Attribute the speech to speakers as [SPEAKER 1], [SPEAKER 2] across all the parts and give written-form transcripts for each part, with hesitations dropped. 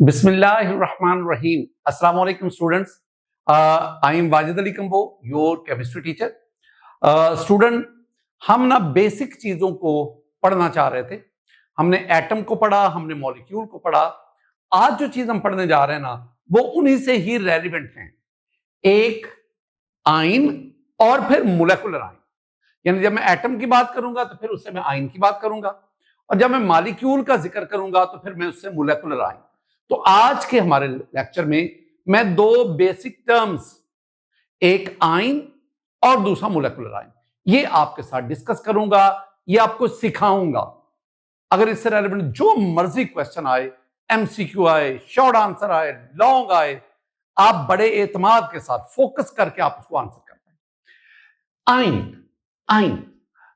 [SPEAKER 1] Bismillahirrahmanirrahim. Assalamu alaikum students. I am Wajid Ali Kambo, your chemistry teacher. Student, हम ना basic चीजों को पढ़ना चाह रहे थे। हमने एटम को पढ़ा, हमने मॉलिक्यूल को पढ़ा। आज जो चीज हम पढ़ने जा रहे हैं ना, वो उन्हीं से ही रेलिवेंट हैं। एक आयन और फिर मोलेकुलर आयन। यानी जब मैं एटम की बात करूंगा तो फिर उससे मैं आयन की बात करूंगा, और जब मैं मॉलिक्यूल का जिक्र करूंगा तो फिर मैं उससे मोलेकुलर आयन। तो आज के हमारे लेक्चर में मैं दो बेसिक टर्म्स, एक आयन और दूसरा मोलेकुलर आयन, ये आपके साथ डिस्कस करूंगा, ये आपको सिखाऊंगा। अगर इससे रेलेवेंट जो मर्जी क्वेश्चन आए, एमसीक्यू आए, शॉर्ट आंसर आए, लॉन्ग आए, आप बड़े एतमाद के साथ फोकस करके आप उसको आंसर कर पाए। Ion,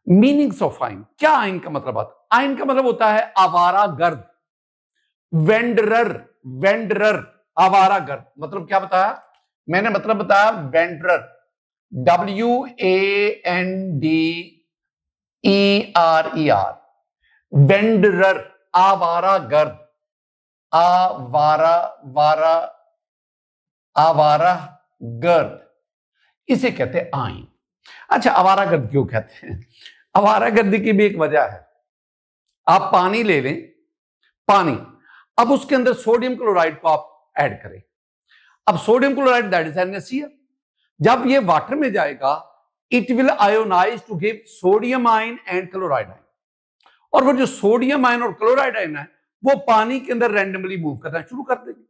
[SPEAKER 1] meanings of ion. क्या आयन का मतलब आता है? आयन का मतलब होता है आवारा गर्द, वेंडरर, आवारा गर्द। मतलब क्या बताया मैंने? मतलब बताया वेंडरर, WANDERER, वेंडरर, आवारा गर्द, आवारा गर्द, इसे कहते हैं आयन। अच्छा, आवारा गर्द क्यों कहते हैं? आवारा गर्दी की भी एक वजह है। आप पानी ले लें, पानी, अब उसके अंदर सोडियम क्लोराइड को आप ऐड करें। अब sodium chloride that is NaCl, जब ये वाटर में जाएगा it will ionise to give sodium ion and chloride ion, और वो जो सोडियम आयन और क्लोराइड आयन है वो पानी के अंदर रैंडमली मूव करना शुरू कर देंगे,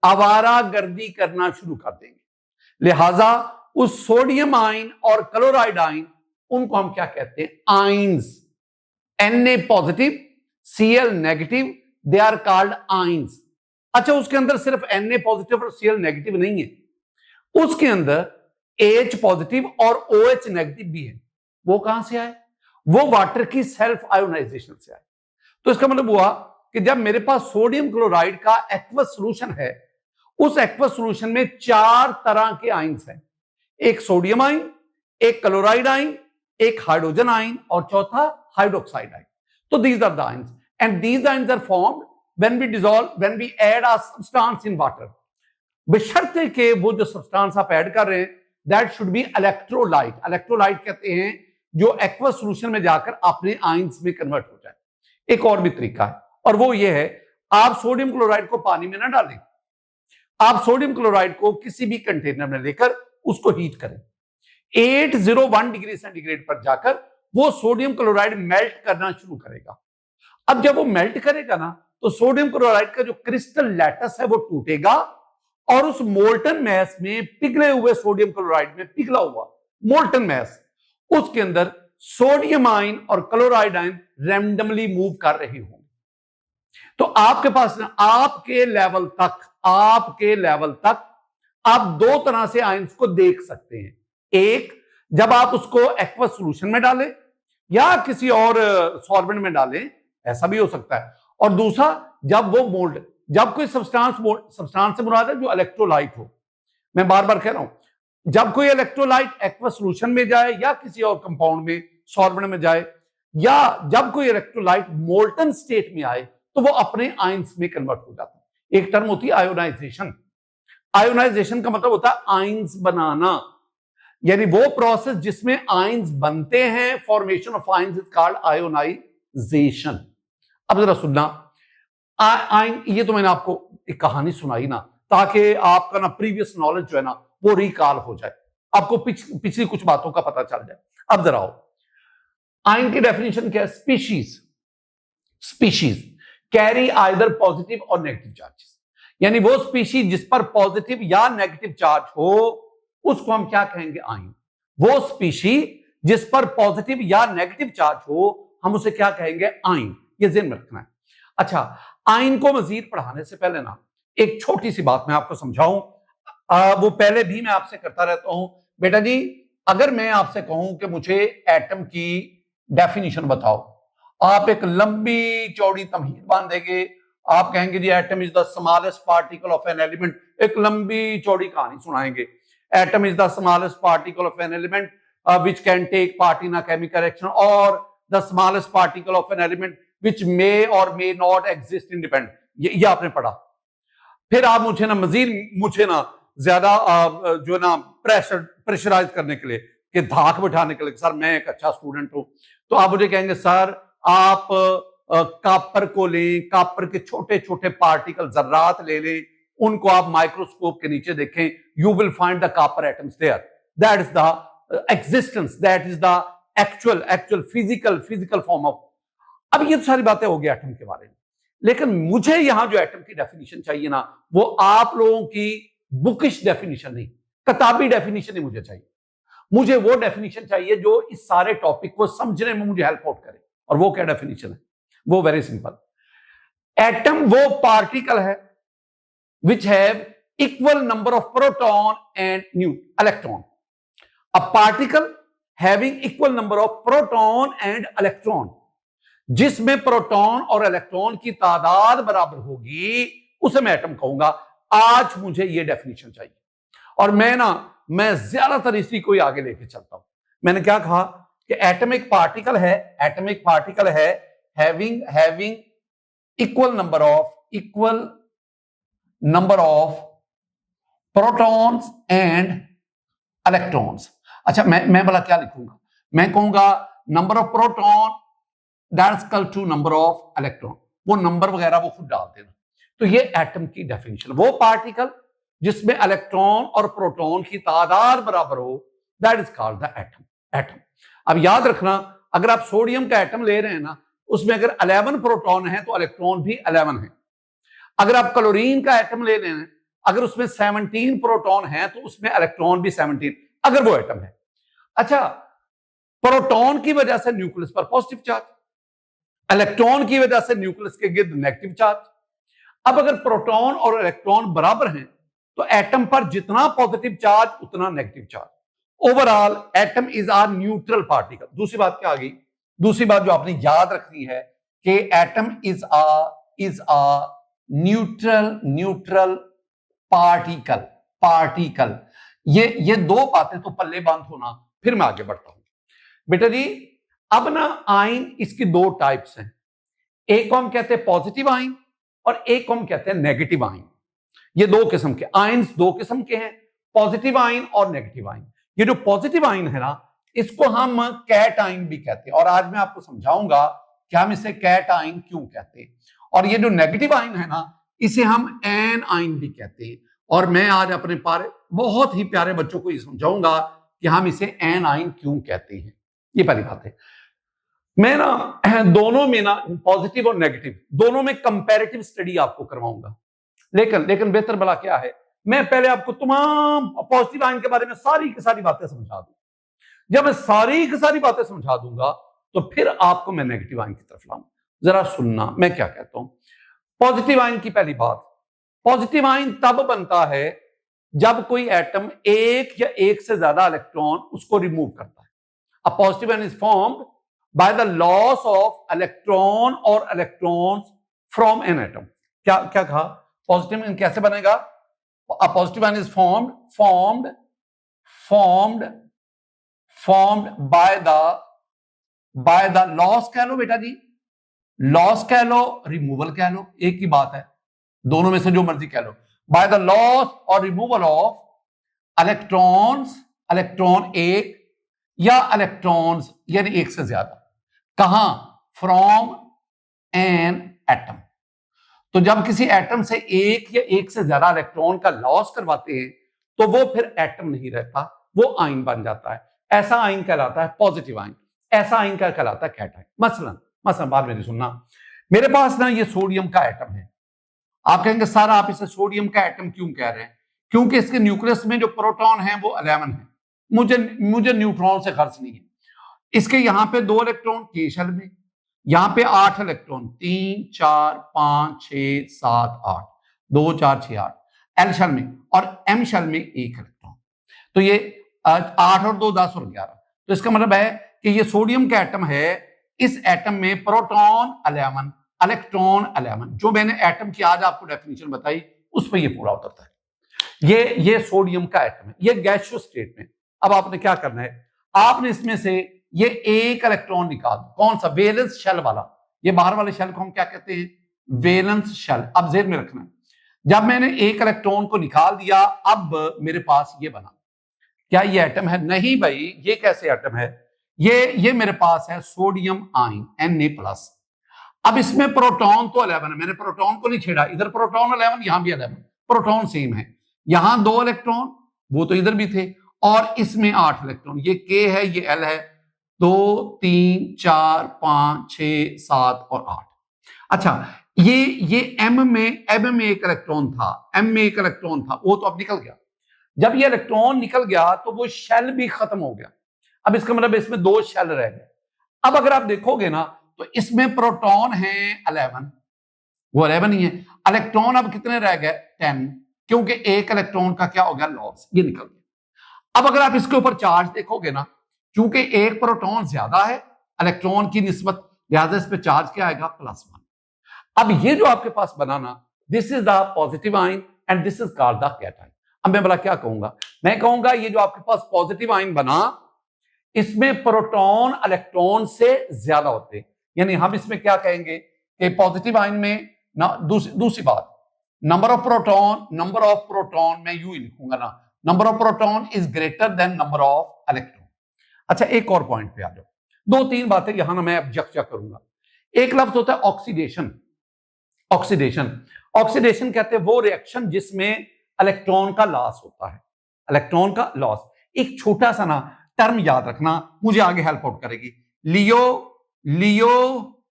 [SPEAKER 1] आवारा गर्दी करना शुरू कर देंगे। लिहाजा उस सोडियम आयन और क्लोराइड आयन, उनको हम क्या कहते हैं? Ions. Na positive, Cl negative, they are called ions. अच्छा, उसके अंदर सिर्फ Na पॉजिटिव और Cl नेगेटिव नहीं है, उसके अंदर H पॉजिटिव और OH नेगेटिव भी है। वो कहां से आए? वो वाटर की सेल्फ आयोनाइजेशन से आए। तो इसका मतलब हुआ कि जब मेरे पास सोडियम क्लोराइड का एक्वस सॉल्यूशन है, उस एक्वस सॉल्यूशन में चार तरह के आयंस हैं। एक सोडियम आयन, एक क्लोराइड आयन, एक हाइड्रोजन आयन, और चौथा हाइड्रोक्साइड आयन। तो these are the ions, and these ions are formed when we add a substance in water, बशर्ते के वो जो सब्सटेंस आप ऐड कर रहे हैं that should be electrolyte. Electrolyte कहते हैं जो एक्वस सॉल्यूशन में जाकर अपने आयंस में कन्वर्ट हो जाए। एक और भी तरीका है, और वो ये है, आप सोडियम क्लोराइड को पानी में ना डालें, आप सोडियम क्लोराइड को किसी भी कंटेनर में लेकर उसको हीट करें। 801 डिग्री सेंटीग्रेड पर जाकर वो सोडियम क्लोराइड मेल्ट करना शुरू करेगा। अब जब वो मेल्ट करेगा ना, तो सोडियम क्लोराइड का जो क्रिस्टल लैटस है वो टूटेगा, और उस मोल्टन मैस में, पिघले हुए सोडियम क्लोराइड में पिघला हुआ मोल्टन मैस, उसके अंदर सोडियम आयन और क्लोराइड आयन रैंडमली मूव कर रहे होंगे। तो आपके पास ना आपके लेवल तक आप दो तरह से आयंस को देख सकते हैं। एक, जब आप उसको एक्वस सॉल्यूशन में डालें या किसी और सॉल्वेंट में डालें, ऐसा भी हो सकता है। और दूसरा, जब वो मोल्ड, जब कोई सब्सटेंस से मुराद है जो इलेक्ट्रोलाइट हो। मैं बार बार कह रहा हूं, जब कोई इलेक्ट्रोलाइट एक्वस सॉल्यूशन में जाए या किसी और कंपाउंड में, सॉल्वेंट में जाए, या जब कोई इलेक्ट्रोलाइट मोल्टन स्टेट में आए, तो वो अपने आयंस में कन्वर्ट हो जाता है। एक टर्म होती है आयोनाइजेशन। आयोनाइजेशन का मतलब होता है आयंस बनाना, यानी वो प्रोसेस जिसमें आयंस बनते हैं, formation of ions is called ionisation. अब जरा सुनना, आयन, ये तो मैंने आपको एक कहानी सुनाई ना, ताकि आपका ना प्रीवियस नॉलेज जो है ना वो रिकॉल हो जाए, आपको पिछली कुछ बातों का पता चल जाए। अब जरा आओ, आयन की डेफिनेशन क्या है? स्पीशीज कैरी आइदर पॉजिटिव और नेगेटिव चार्जेस, यानी वो स्पीशीज जिस पर पॉजिटिव या नेगेटिव चार्ज हो उसको हम क्या कहेंगे? आयन। वो स्पीशी जिस पर पॉजिटिव या नेगेटिव चार्ज हो, हम उसे क्या कहेंगे? आयन। ये ध्यान में रखना है। अच्छा, आयन को मजीद पढ़ाने से पहले ना एक छोटी सी बात मैं आपको समझाऊं, वो पहले भी मैं आपसे करता रहता हूं। बेटा जी, अगर मैं आपसे कहूं कि मुझे एटम की डेफिनेशन बताओ, आप एक लंबी चौड़ी तमहीद बांधेंगे, आप कहेंगे जी atom is the smallest particle of an element, एक लंबी चौड़ी कहानी सुनाएंगे। Atom is the smallest particle of an element which can take part in a chemical reaction, or the smallest particle of an element which may or may not exist independent। ये आपने पढ़ा। फिर आप मुझे ना मजीद मुझे ना ज्यादा जो ना प्रेशराइज करने के लिए कि धाक बिठाने के लिए सर मैं एक अच्छा स्टूडेंट हूं, तो आप मुझे कहेंगे सर आप कापर को लें, कापर के छोटे छोटे पार्टिकल जर्रात ले लें, उनको आप माइक्रोस्कोप के नीचे देखें, you will find the copper atoms there, that is the existence, that is the actual physical form of. अब ये सारी बातें हो गई एटम के बारे में, लेकिन मुझे यहां जो एटम की डेफिनेशन चाहिए ना, वो आप लोगों की बुकिश डेफिनेशन नहीं, किताबी डेफिनेशन नहीं मुझे चाहिए। मुझे वो डेफिनेशन चाहिए जो इस सारे टॉपिक को समझने में मुझे हेल्प आउट करे। और वो क्या डेफिनेशन है? वो वेरी सिंपल, एटम वो पार्टिकल है which have equal number of proton and electron. A particle having equal number of proton and electron, जिसमें प्रोटॉन और इलेक्ट्रॉन की तादाद बराबर होगी, उसे मैं एटम कहूंगा। आज मुझे ये डेफिनेशन चाहिए, और मैं ज्यादातर इसी को ही आगे लेके चलता हूं। मैंने क्या कहा कि एटम एक पार्टिकल है having equal number of protons and electrons. अच्छा, मैं भला क्या लिखूंगा? मैं कहूंगा number of proton that's equal to number of electron. वो नंबर वगैरह वो खुद डाल देना। तो ये एटम की डेफिनेशन, वो पार्टिकल जिसमें इलेक्ट्रॉन और प्रोटॉन की तादाद बराबर हो, that is called the atom. अब याद रखना, अगर आप सोडियम का एटम ले रहे हैं ना, उसमें अगर 11 प्रोटॉन है तो इलेक्ट्रॉन भी 11 है। अगर आप क्लोरीन का एटम ले रहे हैं, अगर उसमें 17 प्रोटॉन है तो उसमें इलेक्ट्रॉन भी 17, अगर वो एटम है। अच्छा, प्रोटॉन की वजह से न्यूक्लियस पर पॉजिटिव चार्ज, इलेक्ट्रॉन की वजह से न्यूक्लियस के गिर्द नेगेटिव चार्ज। अब अगर प्रोटॉन और इलेक्ट्रॉन बराबर हैं तो एटम पर जितना पॉजिटिव चार्ज उतना negative charge. Overall atom is a neutral particle. दूसरी बात क्या आ गई? दूसरी बात जो आपने याद रखनी है कि atom is a neutral particle. ये दो बातें तो पल्ले बांध होना। फिर मैं आगे बढ़ता हूं बेटा जी। अब ना आयन, इसकी दो टाइप्स हैं, एक को हम कहते हैं पॉजिटिव आयन और एक को हम कहते हैं नेगेटिव आयन। ये दो किस्म के आयन्स, दो किस्म के हैं, पॉजिटिव आयन और नेगेटिव आयन। ये जो पॉजिटिव आयन है ना, इसको हम कैट आयन भी कहते हैं, और आज मैं आपको समझाऊंगा कि हम इसे कैट आयन क्यों कहते हैं। और ये जो नेगेटिव आयन है ना, इसे हम एन आयन भी कहते हैं। और मैं आज अपने बहुत ही प्यारे बच्चों को ये समझाऊंगा कि हम इसे एन आयन क्यों कहते हैं। ये पहली बात है। मैं ना दोनों में ना, पॉजिटिव और नेगेटिव दोनों में कंपैरेटिव स्टडी आपको करवाऊंगा। लेकिन बेहतर भला क्या है, मैं पहले आपको तमाम पॉजिटिव आयन के बारे में सारी की सारी बातें समझा दूं। जब मैं सारी की सारी बातें समझा दूंगा तो फिर आपको मैं नेगेटिव आयन की तरफ लाऊंगा। जरा सुनना मैं क्या कहता हूं। पॉजिटिव आयन की पहली बात, पॉजिटिव आयन तब बनता है जब कोई एटम एक या एक से ज्यादा इलेक्ट्रॉन उसको रिमूव करता है। A positive ion is formed by the loss of electron और इलेक्ट्रॉन्स फ्रॉम एन एटम। क्या कहा? पॉजिटिव आयन कैसे बनेगा? A positive ion is formed by the loss, कह लो बेटा जी, लॉस कह लो, रिमूवल कह लो, एक ही बात है, दोनों में से जो मर्जी कह लो। बाय द लॉस और रिमूवल ऑफ इलेक्ट्रॉन एक या इलेक्ट्रॉन्स यानी एक से ज्यादा। कहां? From an atom. तो जब किसी एटम से एक या एक से ज्यादा इलेक्ट्रॉन का लॉस करवाते हैं तो वो फिर एटम नहीं रहता, वो आयन बन जाता है। ऐसा आयन कहलाता है पॉजिटिव आयन, ऐसा आयन क्या कहलाता है? Cation. मसलन बात मेरी सुनना, मेरे पास ना ये सोडियम का एटम है। आप कहेंगे सर आप इसे सोडियम का एटम क्यों कह रहे हैं? क्योंकि इसके न्यूक्लियस में जो प्रोटॉन है वो 11 है। मुझे न्यूट्रॉन से खर्च नहीं है। इसके यहां पे 2 इलेक्ट्रॉन के शेल में, यहां पे 8 इलेक्ट्रॉन, 3 4 5 6 7 8, 2 4 6 8 एल शेल में, और एम शेल में 1 इलेक्ट्रॉन। तो ये 8 और 2 10 और 11। तो इसका मतलब है कि ये सोडियम का एटम है, इस एटम में प्रोटॉन 11, इलेक्ट्रॉन 11। जो मैंने एटम की आज आपको डेफिनेशन बताई उस पर ये पूरा उतरता है। ये सोडियम का एटम है, ये गैसियस स्टेट में। अब आपने क्या करना है, आपने इसमें से ये एक इलेक्ट्रॉन निकाल दो। कौन सा? वैलेंस शेल वाला। ये बाहर वाले शेल को हम क्या कहते हैं? Valence shell. अब जेर में रखना है, जब मैंने एक इलेक्ट्रॉन को निकाल दिया, अब मेरे पास ये बना। क्या ये एटम है? नहीं भाई, ये कैसे एटम है? ये मेरे पास है सोडियम आयन Na+। अब इसमें प्रोटॉन तो 11 है, मैंने प्रोटॉन को नहीं छेड़ा, इधर प्रोटॉन 11, यहां भी 11, प्रोटॉन सेम है। यहां 2 इलेक्ट्रॉन, वो तो इधर भी थे, और इसमें 8 इलेक्ट्रॉन। ये K है, ये L है, 2 3 4 5 6 7 और 8। अच्छा, ये M में एक इलेक्ट्रॉन था, M में एक इलेक्ट्रॉन था, वो तो अब निकल गया। जब ये इलेक्ट्रॉन निकल गया तो वो शेल भी खत्म हो गया। अब इसका मतलब इसमें 2 शेल रह गए। अब अगर आप देखोगे ना तो इसमें प्रोटॉन है 11, वो 11 ही है। इलेक्ट्रॉन अब कितने रह गए? 10, क्योंकि एक इलेक्ट्रॉन का क्या हो गया? लॉस, ये निकल गया। अब अगर आप इसके ऊपर चार्ज देखोगे ना, क्योंकि एक प्रोटॉन ज्यादा है इलेक्ट्रॉन की निस्बत, लिहाजा इस पे चार्ज क्या आएगा? +1। अब ये जो आपके पास बनाना, this is the positive ion and this is called the cation. अब मैं बोला क्या कहूंगा? मैं कहूंगा ये जो आपके पास पॉजिटिव आयन बना, इसमें प्रोटॉन इलेक्ट्रॉन से ज्यादा होते हैं। यानी हम इसमें क्या कहेंगे कि पॉजिटिव आयन में दूसरी बात, नंबर ऑफ प्रोटॉन मैं यूं ही लिखूंगा ना, number of proton is greater than number of electron. अच्छा, एक और पॉइंट पे आ जाओ, 2-3 बातें यहां ना मैं अब जख्या करूंगा। एक लफ्ज होता है ऑक्सीडेशन। ऑक्सीडेशन कहते हैं वो रिएक्शन जिसमें इलेक्ट्रॉन का लॉस होता है, इलेक्ट्रॉन का लॉस। एक छोटा सा ना टर्म याद रखना, मुझे आगे हेल्प आउट करेगी। लियो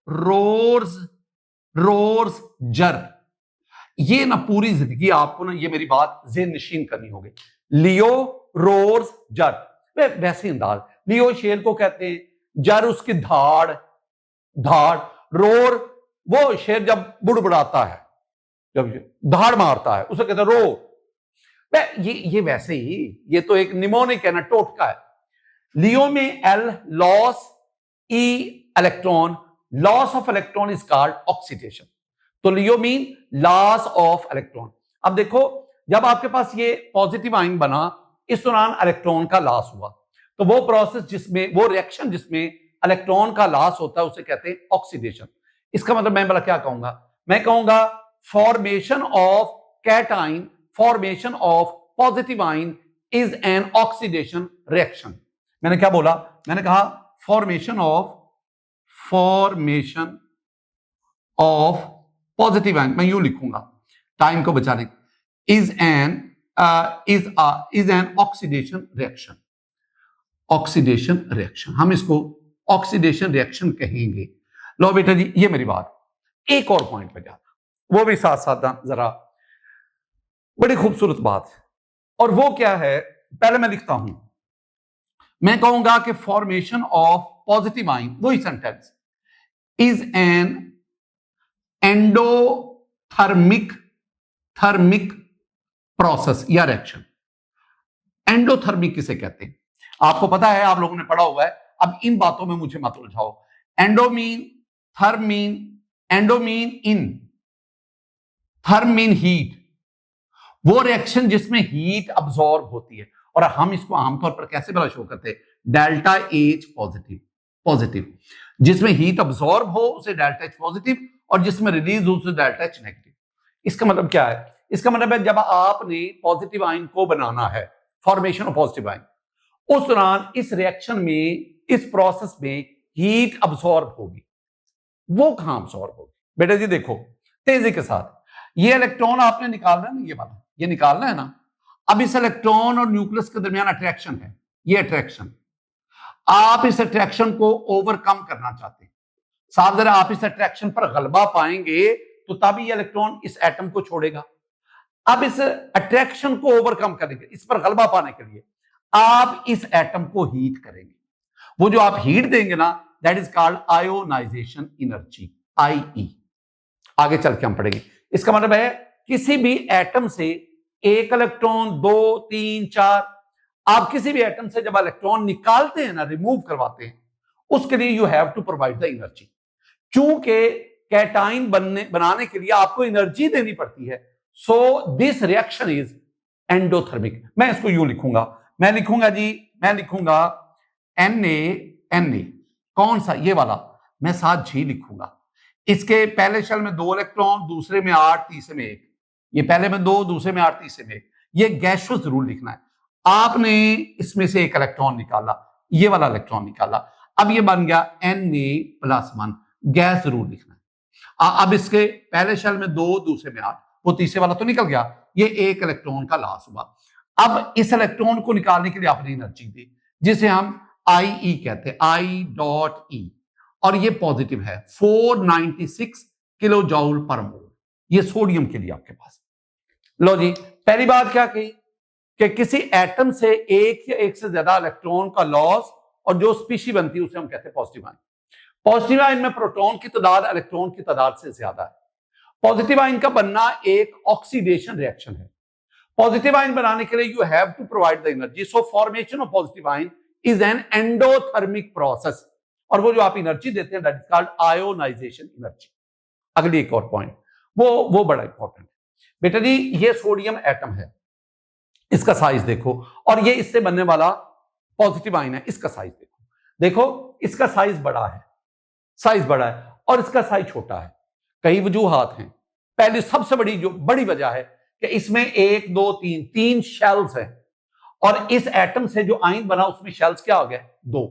[SPEAKER 1] रोर्स जर, ये ना पूरी जिंदगी आपको ना ये मेरी बात ज़हन नशीन करनी होगी। लियो रोर्स जर, वैसे अंदाज, लियो शेर को कहते हैं, जर उसकी धाड़, रोर वो शेर जब बुड़बुड़ाता है, जब धाड़ मारता है उसे कहते हैं रोर। ये वैसे ही, ये तो एक निमोनिक है ना, टोटका है। लियो में L loss, E electron, loss of electron is called oxidation. तो लियो मीन लॉस ऑफ इलेक्ट्रॉन। अब देखो, जब आपके पास ये पॉजिटिव आयन बना, इस दौरान इलेक्ट्रॉन का लॉस हुआ, तो वो प्रोसेस जिसमें, वो रिएक्शन जिसमें इलेक्ट्रॉन का लॉस होता है उसे कहते हैं ऑक्सीडेशन। इसका मतलब मैं भला क्या कहूंगा? मैं कहूंगा formation of cation, formation of positive ion is an oxidation reaction. मैंने क्या बोला? मैंने कहा फॉर्मेशन ऑफ पॉजिटिव आयन, मैं यूं लिखूंगा टाइम को बचाने, is an oxidation reaction. Oxidation reaction, हम इसको ऑक्सीडेशन रिएक्शन कहेंगे। लो बेटा जी, ये मेरी बात। एक और पॉइंट पे जाना, वो भी साथ साथ जरा, बड़ी खूबसूरत बात, और वो क्या है? पहले मैं लिखता हूं, मैं कहूंगा कि फॉर्मेशन ऑफ पॉजिटिव आयन, वही sentence, is an endothermic process या रिएक्शन। एंडोथर्मिक किसे कहते हैं? आपको पता है, आप लोगों ने पढ़ा हुआ है, अब इन बातों में मुझे मत उलझाओ। एंडोमीन, थर्मीन, थर्मीन हीट, वो रिएक्शन जिसमें हीट अब्सॉर्ब होती है, और हम इसको आमतौर पर कैसे भला शो करते हैं? Delta H positive. जिसमें हीट अब्सॉर्ब हो उसे डेल्टा H पॉजिटिव, और जिसमें रिलीज हो उसे डेल्टा H नेगेटिव। इसका मतलब क्या है? इसका मतलब है जब आपने पॉजिटिव आयन को बनाना है, फॉर्मेशन ऑफ पॉजिटिव आयन, उस दौरान इस रिएक्शन में, इस प्रोसेस में हीट अब्सॉर्ब होगी। वो कहां अब्सॉर्ब होगी? बेटा जी देखो तेजी के साथ, ये इलेक्ट्रॉन आपने निकालना है ना, ये वाला, ये निकालना है ना। अब इस इलेक्ट्रॉन और न्यूक्लियस के दरमियान अट्रैक्शन है, ये अट्रैक्शन, आप इस अट्रैक्शन को ओवरकम करना चाहते हैं। साहब जरा आप इस अट्रैक्शन पर गलबा पाएंगे तो तभी ये इलेक्ट्रॉन इस एटम को छोड़ेगा। अब इस अट्रैक्शन को ओवरकम करेंगे, इस पर गलबा पाने के लिए आप इस एटम को हीट करेंगे। वो जो आप हीट देंगे ना, that is called ionisation energy, IE। आगे चल के हम पढ़ेंगे। इसका मतलब है किसी भी एटम से एक इलेक्ट्रॉन, 2 3 4, आप किसी भी एटम से जब इलेक्ट्रॉन निकालते हैं ना, रिमूव करवाते हैं, उसके लिए you have to provide the energy. चूंकि कैटाइन बनाने के लिए आपको एनर्जी देनी पड़ती है, so this reaction is endothermic. मैं इसको यूं लिखूंगा, मैं लिखूंगा Na, कौन सा? ये वाला, मैं साथ G लिखूंगा। इसके पहले शेल में 2 इलेक्ट्रॉन, दूसरे में 8, तीसरे में 1। ये पहले में 2, दूसरे में 8, तीसरे में 1। ये गैसियस रूल लिखना है। आपने इसमें से एक इलेक्ट्रॉन निकाला, ये वाला इलेक्ट्रॉन निकाला, अब ये बन गया Na+1, गैस रूल लिखना है। अब इसके पहले शेल में 2, दूसरे में 8, वो तीसरे वाला तो निकल गया, ये एक इलेक्ट्रॉन का लॉस हुआ। अब इस इलेक्ट्रॉन को निकालने के लिए आपने एनर्जी दी, जिसे हम IE कहते हैं, I.E, और ये पॉजिटिव है 496 किलो जूल पर मोल। ये सोडियम के लिए आपके पास। लो जी, पहली बात क्या कही कि किसी एटम से एक या एक से ज्यादा इलेक्ट्रॉन का लॉस और जो स्पीशी बनती है उसे हम कहते हैं पॉजिटिव आयन। पॉजिटिव आयन में प्रोटॉन की तादाद इलेक्ट्रॉन की तादाद से ज्यादा है। पॉजिटिव आयन का बनना एक ऑक्सीडेशन रिएक्शन है। पॉजिटिव आयन बनाने के लिए you have to provide the energy, so formation of positive ion is an endothermic process, और वो जो आप एनर्जी देते हैं that is called ionisation energy. अगली एक और पॉइंट, वो बड़ा इंपॉर्टेंट है बेटा जी। ये सोडियम एटम है, इसका साइज देखो, और ये इससे बनने वाला पॉजिटिव आयन है, इसका साइज देखो। देखो इसका साइज बड़ा है, साइज बड़ा है, और इसका साइज छोटा है। कई वजूहात हैं। पहली सबसे बड़ी वजह है कि इसमें 1, 2, 3 शेल्स हैं, और इस एटम से जो आयन बना उसमें शेल्स क्या हो गए? 2।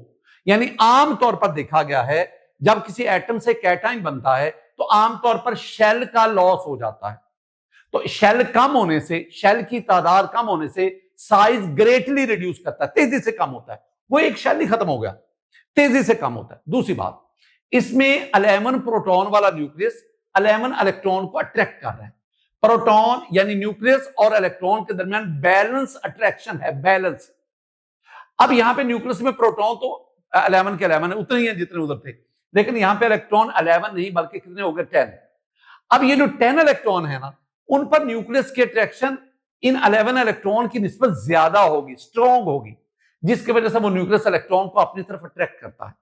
[SPEAKER 1] यानी आमतौर पर देखा गया है जब किसी एटम से कैटायन बनता है तो आमतौर पर शेल का लॉस हो जाता है। तो शेल कम होने से, शेल की तादाद कम होने से साइज ग्रेटली रिड्यूस करता है, तेजी से कम होता है। वो एक शेल ही खत्म हो गया, तेजी से कम होता है। दूसरी बात, इसमें 11 प्रोटॉन वाला न्यूक्लियस 11 इलेक्ट्रॉन को अट्रैक्ट कर रहा है। प्रोटॉन यानी न्यूक्लियस और इलेक्ट्रॉन के दरमियान बैलेंस अट्रैक्शन है, बैलेंस। अब यहां पे न्यूक्लियस में प्रोटॉन तो 11 के 11 है, उतने ही है जितने उधर थे, लेकिन यहां पे इलेक्ट्रॉन 11 नहीं बल्कि कितने हो गए? 10। अब ये जो 10 इलेक्ट्रॉन है ना, उन पर न्यूक्लियस की अट्रैक्शन इन 11 इलेक्ट्रॉन की निस्बत ज्यादा होगी, स्ट्रॉन्ग होगी, जिसकी वजह से वो न्यूक्लियस इलेक्ट्रॉन को अपनी तरफ अट्रैक्ट करता है।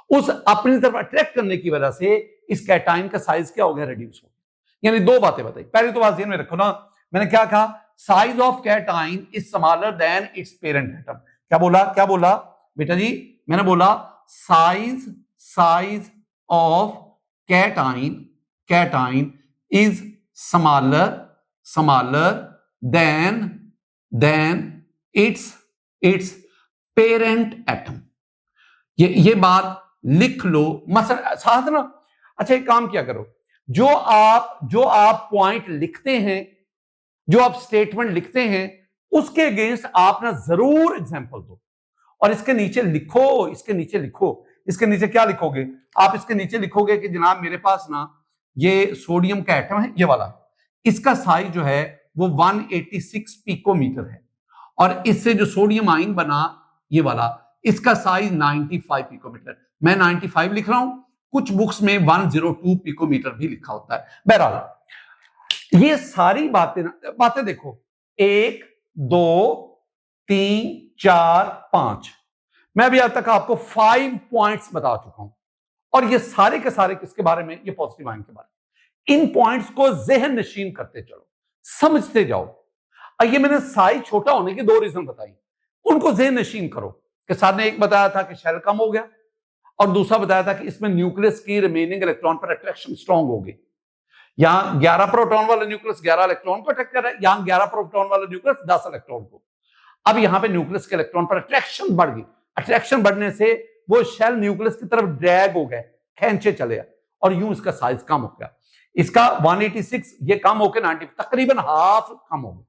[SPEAKER 1] उस अपनी तरफ अट्रैक्ट करने की वजह से इस कैटायन का साइज क्या हो गया? रिड्यूस हो गया। यानी दो बातें बताई। पहली तो बात ध्यान में रखो ना, मैंने क्या कहा? Size of cation is smaller than it's parent atom. क्या बोला बेटा जी? मैंने बोला size of cation is smaller than it's parent atom. ये बात लिख लो मसला साथ ना। अच्छा, एक काम क्या करो, जो आप पॉइंट लिखते हैं, जो आप स्टेटमेंट लिखते हैं, उसके अगेंस्ट आप ना जरूर एग्जांपल दो और इसके नीचे लिखो। इसके नीचे क्या लिखोगे आप? इसके नीचे लिखोगे कि जनाब मेरे पास ना ये सोडियम का एटम है, ये वाला, इसका साइज जो है वो 186 पिकोमीटर है, और इससे जो सोडियम आयन बना ये वाला, इसका साइज 95 पिकोमीटर। मैं 95 लिख रहा हूं, कुछ बुक्स में 102 पिकोमीटर भी लिखा होता है। बहरहाल ये सारी बातें देखो, 1, 2, 3, 4, 5, मैं अभी अब तक आपको 5 पॉइंट्स बता चुका हूं, और ये सारे के सारे किसके बारे में? ये पॉजिटिव आयन के बारे में। इन पॉइंट्स को ज़हन नशीन करते चलो, समझते जाओ। ये मैंने साइज छोटा होने की 2 रीजन बताई, उनको ज़हन नशीन करो। कि सर ने एक बताया था कि शेल कम हो गया, और दूसरा बताया था कि इसमें न्यूक्लियस की रिमेनिंग इलेक्ट्रॉन पर अट्रैक्शन स्ट्रांग होगी। यहां 11 प्रोटॉन वाला न्यूक्लियस 11 इलेक्ट्रॉन को अट्रैक्ट कर रहा है, यहां 11 प्रोटॉन वाला न्यूक्लियस 10 इलेक्ट्रॉन को। अब यहां पे न्यूक्लियस के इलेक्ट्रॉन पर अट्रैक्शन बढ़ गई। अट्रैक्शन बढ़ने से वो शेल न्यूक्लियस की तरफ ड्रैग हो गए, खींचे चले, और यूं इसका साइज कम हो गया। इसका 186 ये कम होकर 90, तकरीबन हाफ कम हो गया।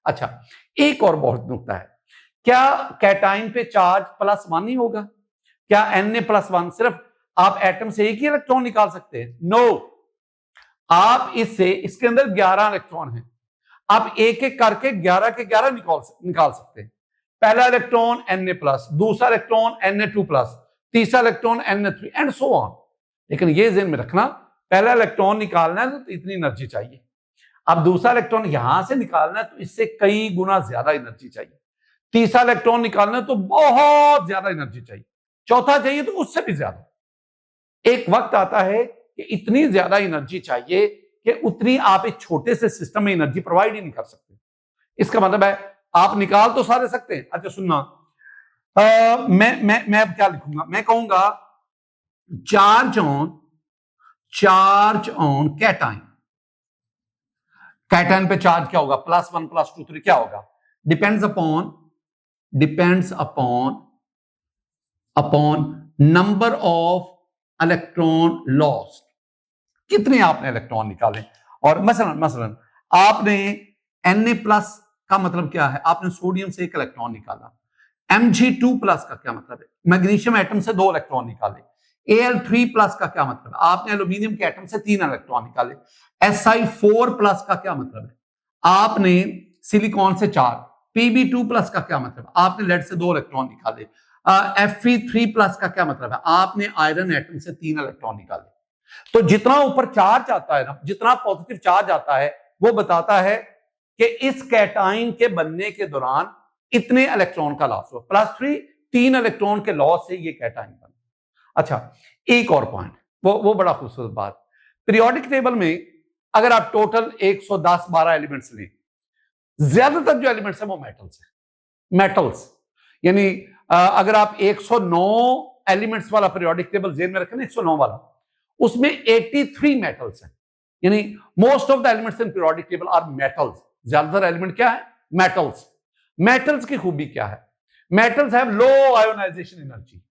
[SPEAKER 1] अच्छा, एक और बहुत नुकता है, क्या कैटायन पे चार्ज +1 ही होगा? क्या Na+1 सिर्फ आप एटम से एक ही इलेक्ट्रॉन निकाल सकते हैं? नो, आप इसके अंदर 11 इलेक्ट्रॉन हैं, आप एक एक करके 11 के 11 निकाल सकते हैं। पहला इलेक्ट्रॉन Na+, दूसरा इलेक्ट्रॉन Na2+, तीसरा electron Na3 and so on. लेकिन ये ज़हन में रखना, पहला इलेक्ट्रॉन निकालना है तो इतनी एनर्जी चाहिए, अब दूसरा इलेक्ट्रॉन यहां से निकालना है तो इससे कई गुना ज्यादा एनर्जी चाहिए, तीसरा इलेक्ट्रॉन निकालना है तो बहुत ज्यादा एनर्जी चाहिए, चौथा चाहिए तो उससे भी ज्यादा। एक वक्त आता है कि इतनी ज्यादा एनर्जी चाहिए कि उतनी आप एक छोटे से सिस्टम में एनर्जी प्रोवाइड ही नहीं कर सकते। इसका मतलब है आप निकाल तो सारे सकते हैं। अच्छा सुनना, मैं अब क्या लिखूंगा? मैं कहूंगा चार्ज ऑन कैटायन, कैटायन पे चार्ज क्या होगा, +1 +2 3 क्या होगा, depends upon number of electron lost, कितने आपने इलेक्ट्रॉन निकाले। और मसलन आपने Na+ का मतलब क्या है, आपने सोडियम से 1 इलेक्ट्रॉन निकाला। Mg2+ का क्या मतलब है, मैग्नीशियम एटम से 2 इलेक्ट्रॉन निकाले। Al3+ का क्या मतलब है, आपने एल्यूमिनियम के एटम से 3 इलेक्ट्रॉन निकाले। Si4+ का क्या मतलब है, आपने सिलिकॉन से 4। Pb2+ का क्या मतलब है, आपने लेड से 2 इलेक्ट्रॉन निकाले। Fe3+ का क्या मतलब है, आपने आयरन एटम से 3 इलेक्ट्रॉन निकाले। तो जितना ऊपर चार्ज आता है ना, जितना पॉजिटिव चार्ज आता है, वो बताता है कि इस कैटाइन के बनने के दौरान इतने इलेक्ट्रॉन का लॉस हुआ, +3 3 इलेक्ट्रॉन के लॉस से ये कैटाइन बना। अच्छा, एक और पॉइंट, वो बड़ा खूबसूरत बात, पीरियोडिक टेबल में अगर आप टोटल 110-12 एलिमेंट्स लें, ज्यादातर जो एलिमेंट्स है वो मेटल्स, यानी अगर आप 109 एलिमेंट्स वाला पीरियोडिक टेबल जेन में रखें ना, 109 वाला, उसमें 83 मेटल्स हैं, यानी most of the elements in periodic table are metals. ज्यादातर एलिमेंट क्या है, मेटल्स की खूबी क्या है, metals have low ionisation energy,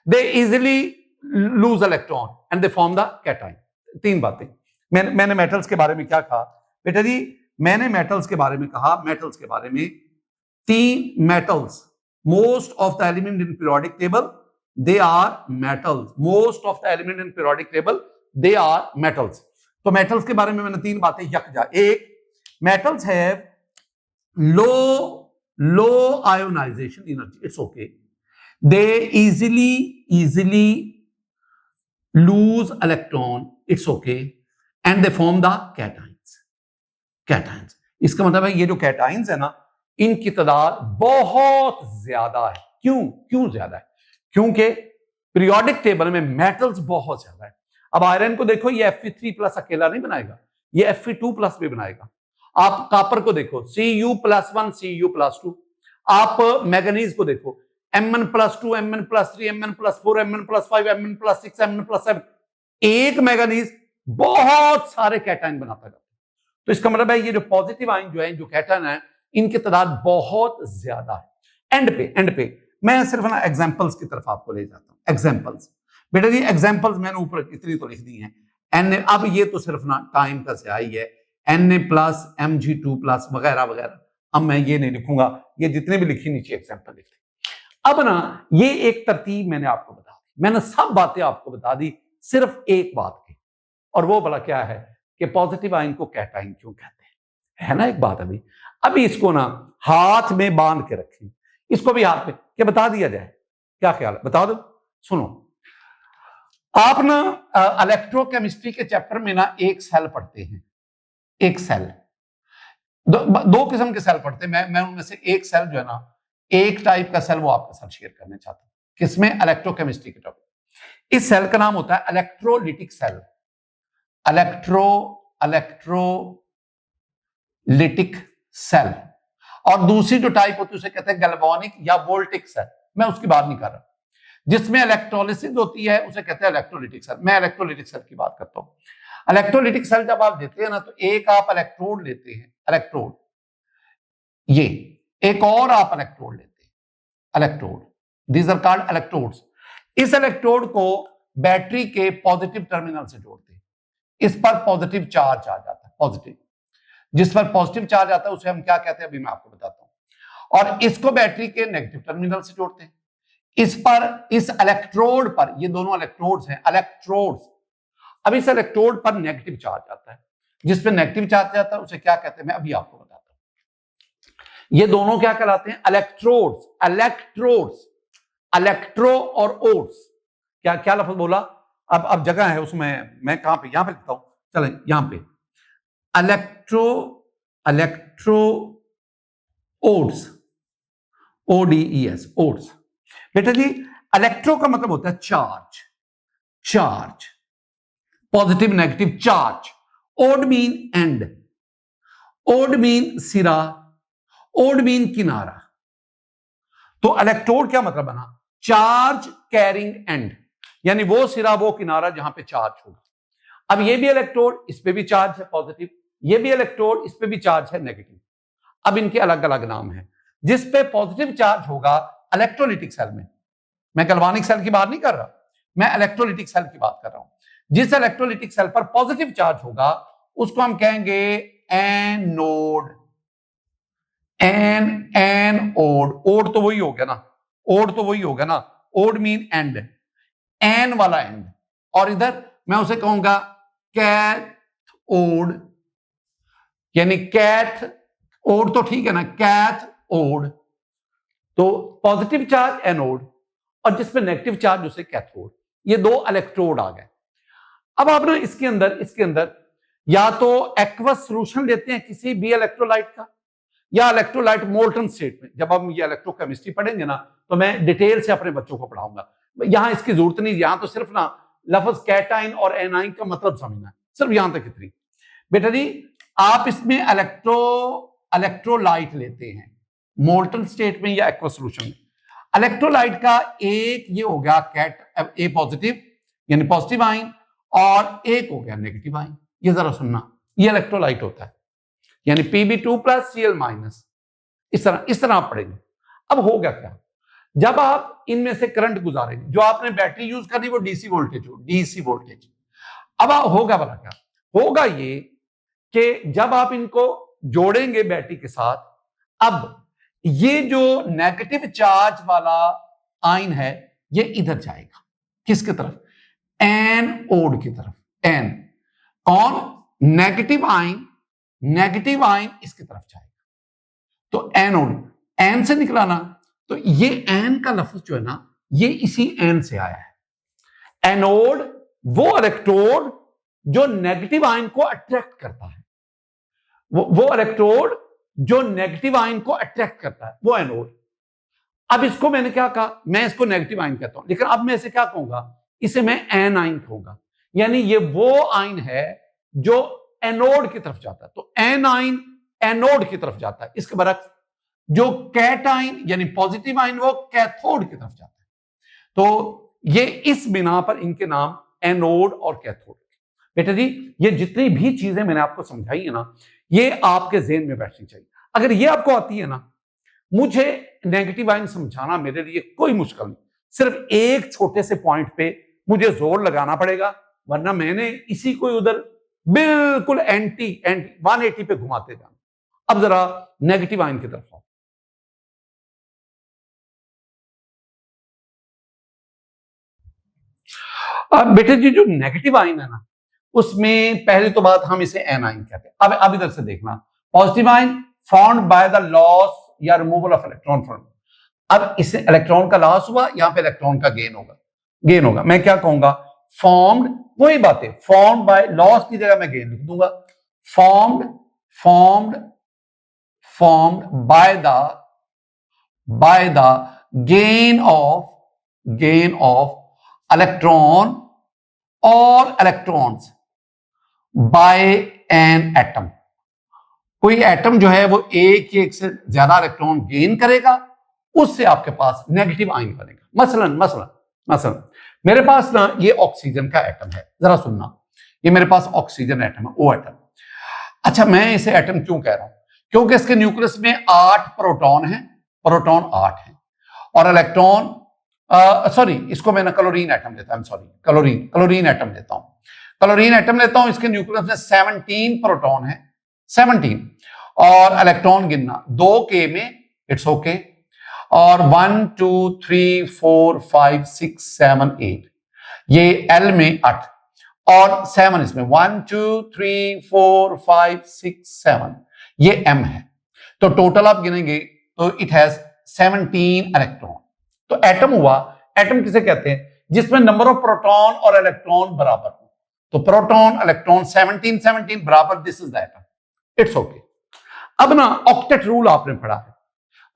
[SPEAKER 1] they easily lose electron and they form the cation. 3 बातें मैंने मेटल्स के बारे में क्या कहा बेटा जी, मैंने मेटल्स के बारे में कहा, मेटल्स के बारे में 3 metals, most of the element in periodic table they are metals, most of the element in periodic table they are metals। तो metals के बारे में मैंने 3 बातें यकजा, एक, metals have low ionization energy, it's okay, they easily lose electron, it's okay, and they form the cations। इसका मतलब है ये जो cations है ना, इनकी तादाद बहुत ज्यादा है। क्यों ज्यादा है, क्योंकि पीरियोडिक टेबल में मेटल्स बहुत ज्यादा है। अब आयरन को देखो, ये Fe3+ अकेला नहीं बनाएगा, ये Fe2+ भी बनाएगा। आप कॉपर को देखो, Cu+1 Cu+2। आप मैग्नीज को देखो, Mn+2 Mn+3 Mn+4 Mn+5 Mn+6 Mn+7। एक मैग्नीज बहुत सारे कैटाइन बनाता जाता है। तो इसका मतलब है ये जो पॉजिटिव आयन जो है, जो कैटाइन है, इनकी तादाद बहुत ज्यादा है। एंड पे मैं सिर्फ ना एग्जांपल्स की तरफ आपको ले जाता हूं। एग्जांपल्स बेटा जी, एग्जांपल्स मैंने ऊपर इतनी तो लिख दी हैं। Na, अब ये तो सिर्फ ना टाइम का स्याही है, Na+, Mg2+ वगैरह वगैरह, अब मैं ये नहीं लिखूंगा, ये जितने भी लिखी नीचे एग्जांपल लिख दी। अब ना ये एक तरतीब मैंने आपको बता दी, मैंने सब बातें आपको बता दी सिर्फ एक बात की, और वो भला क्या है कि पॉजिटिव आयन को कैटाइन क्यों कहते हैं, है ना एक बात। अभी इसको ना हाथ में बांध के रखें, इसको भी हाथ में, क्या बता दिया जाए, क्या ख्याल है, बता दो। सुनो, आप ना इलेक्ट्रोकेमिस्ट्री के चैप्टर में ना एक सेल पढ़ते हैं, एक सेल, दो किस्म के सेल पढ़ते हैं। मैं उनमें से एक सेल जो है ना, एक टाइप का सेल वो आपके साथ शेयर करना चाहता हूं, किसमें, इलेक्ट्रोकेमिस्ट्री के टॉपिक। इस सेल का नाम होता है इलेक्ट्रोलिटिक सेल, इलेक्ट्रोलिटिक सेल। और दूसरी जो टाइप होती है उसे कहते हैं गैल्वानिक या वोल्टिक सेल, मैं उसकी बात नहीं कर रहा। जिसमें इलेक्ट्रोलिसिस होती है उसे कहते हैं इलेक्ट्रोलिटिक सेल, मैं इलेक्ट्रोलिटिक सेल की बात करता हूं। इलेक्ट्रोलिटिक सेल जब आप देते हैं ना, तो एक आप इलेक्ट्रोड लेते हैं, इलेक्ट्रोड, ये एक और आप इलेक्ट्रोड लेते हैं, electrode, these are called electrodes. इस इलेक्ट्रोड को बैटरी के पॉजिटिव टर्मिनल से जोड़ते हैं, इस पर पॉजिटिव चार्ज आ जाता है, पॉजिटिव, जिस पर पॉजिटिव चार्ज आता है उसे हम क्या कहते हैं, अभी मैं आपको बताता हूं। और इसको बैटरी के नेगेटिव टर्मिनल से जोड़ते हैं, इस पर, इस इलेक्ट्रोड पर, ये दोनों इलेक्ट्रोड्स हैं, इलेक्ट्रोड्स। अब इस इलेक्ट्रोड पर नेगेटिव चार्ज आता है, जिस पर नेगेटिव चार्ज आता है उसे क्या कहते हैं, मैं अभी आपको बताता हूं। ये दोनों क्या कहलाते हैं, इलेक्ट्रोड्स, इलेक्ट्रोड्स, इलेक्ट्रो और ओड्स। क्या क्या लफ्ज बोला, अब जगह है उसमें, मैं कहां पे, यहां पे लिखता हूं, चलें यहां पे, इलेक्ट्रो ओड्स, ODES, ओड्स। बेटा जी, इलेक्ट्रो का मतलब होता है charge, positive negative charge. Ode mean end, ode mean सिरा, ओड मीन किनारा। तो इलेक्ट्रोड क्या मतलब बना, चार्ज कैरिंग एंड, यानी वो सिरा, वो किनारा जहां पे चार्ज होगा। अब ये भी इलेक्ट्रोड, इस पे भी चार्ज है पॉजिटिव, ये भी इलेक्ट्रोड, इस पे भी चार्ज है नेगेटिव। अब इनके अलग अलग नाम है। जिस पे पॉजिटिव चार्ज होगा इलेक्ट्रोलिटिक सेल में, मैं गैल्वानिक सेल की बात नहीं कर रहा, मैं इलेक्ट्रोलिटिक सेल की बात कर रहा हूं। जिस इलेक्ट्रोलिटिक सेल पर पॉजिटिव चार्ज होगा उसको हम कहेंगे एनोड। एनोड, ओड तो वही हो गया ना, ओड तो वही हो गया ना, ओड मीन एंड, एन वाला एंड। और इधर मैं उसे कहूंगा कैथोड, यानी कैथ ओड तो ठीक है ना, कैथोड। तो पॉजिटिव चार्ज एनोड और जिसमें नेगेटिव चार्ज उसे कैथोड। ये दो इलेक्ट्रोड आ गए। अब आप ना इसके अंदर या तो एक्वस सॉल्यूशन लेते हैं किसी भी इलेक्ट्रोलाइट का, या इलेक्ट्रोलाइट मोल्टन स्टेट में। जब हम ये इलेक्ट्रोकेमिस्ट्री पढ़ेंगे ना तो मैं डिटेल से अपने बच्चों को पढ़ाऊंगा, यहां इसकी जरूरत नहीं, यहां तो सिर्फ ना लफ्ज कैटाइन और एनाइन का मतलब समझना है, सिर्फ यहां तक इतनी। बेटा जी आप इसमें इलेक्ट्रोलाइट लेते हैं मोल्टन स्टेट में या एक्वस सॉल्यूशन में। इलेक्ट्रोलाइट का एक ये हो गया कैट ए पॉजिटिव यानी पॉजिटिव आयन, और एक हो गया नेगेटिव आयन। ये जरा सुनना, ये इलेक्ट्रोलाइट होता है, यानी Pb2 प्लस Cl माइनस, इस तरह आप पढ़ेंगे। अब होगा क्या, जब आप इनमें से करंट गुजारेंगे, जो आपने बैटरी यूज करनी वो डीसी वोल्टेज हो, डीसी वोल्टेज। अब होगा भला क्या, होगा ये कि जब आप इनको जोड़ेंगे बैटरी के साथ, अब ये जो नेगेटिव चार्ज वाला आयन है ये इधर जाएगा, किसकी तरफ, एनोड की तरफ। एन कौन, नेगेटिव आयन, नेगेटिव आयन इसकी तरफ जाएगा। तो एनोड, एन से निकला ना, तो ये एन का लफ्ज जो है ना ये इसी एन से आया है। एनोड वो इलेक्ट्रोड जो नेगेटिव आयन को अट्रैक्ट करता है, वो इलेक्ट्रोड जो नेगेटिव आयन को अट्रैक्ट करता है वो एनोड। अब इसको मैंने क्या कहा, मैं इसको नेगेटिव आयन कहता हूं, लेकिन अब मैं इसे क्या कहूंगा, इसे मैं एन आयन कहूंगा, यानी ये वो आयन है जो एनोड की तरफ जाता है। तो एन आयन एनोड की तरफ जाता है, इसके बरक्स जो कैटाइन यानी पॉजिटिव आयन वो कैथोड की तरफ जाता है। तो ये इस बिना पर इनके नाम एनोड और कैथोड। बेटा जी ये जितनी भी चीजें मैंने आपको समझाई है ना ये आपके ज़हन में बैठनी चाहिए। अगर ये आपको आती है ना, मुझे नेगेटिव आयन समझाना मेरे लिए कोई मुश्किल नहीं, सिर्फ एक छोटे से पॉइंट पे मुझे जोर लगाना पड़ेगा, वरना मैंने इसी को उधर बिल्कुल एंटी 180 पे घुमाते जाना। अब जरा नेगेटिव आयन की तरफ आओ। अब बेटे जी जो नेगेटिव आयन है ना उसमें पहली तो बात हम इसे एन आयन कहते हैं। अब इधर से देखना, positive ion formed by the loss या रिमूवल ऑफ इलेक्ट्रॉन फ्रॉम। अब इससे इलेक्ट्रॉन का लॉस हुआ, यहां पे इलेक्ट्रॉन का गेन होगा। मैं क्या कहूंगा, फॉर्म्ड, वही बात है, फॉर्म्ड बाय, लॉस की जगह मैं गेन लिख दूंगा, formed by the gain of electron और इलेक्ट्रॉन्स बाय एन एटम। कोई एटम जो है वो एक से ज्यादा इलेक्ट्रॉन गेन करेगा, उससे आपके पास नेगेटिव आयन बनेगा। मसलन मेरे पास ना ये ऑक्सीजन का एटम है, जरा सुनना, ये मेरे पास ऑक्सीजन एटम है, ओ एटम। अच्छा मैं इसे एटम क्यों कह रहा हूं, क्योंकि इसके न्यूक्लियस में 8 प्रोटॉन है, प्रोटॉन 8 है, और इलेक्ट्रॉन इसको मैं ना क्लोरीन एटम लेता हूं, क्लोरीन एटम लेता हूं। इसके न्यूक्लियस में 17 प्रोटॉन है, 17, और इलेक्ट्रॉन गिनना 2k में, इट्स ओके, और 1 2 3 4 5 6 7 8, ये L में 8 और 7 इसमें 1 2 3 4 5 6 7, ये M है। तो टोटल आप गिनेंगे तो इट हैज 17 इलेक्ट्रॉन। तो एटम हुआ, एटम किसे कहते हैं, जिसमें नंबर ऑफ प्रोटॉन और इलेक्ट्रॉन बराबर हो। तो प्रोटॉन इलेक्ट्रॉन 17 बराबर, this is the atom, it's okay. अब ना ऑक्टेट रूल आपने पढ़ा है।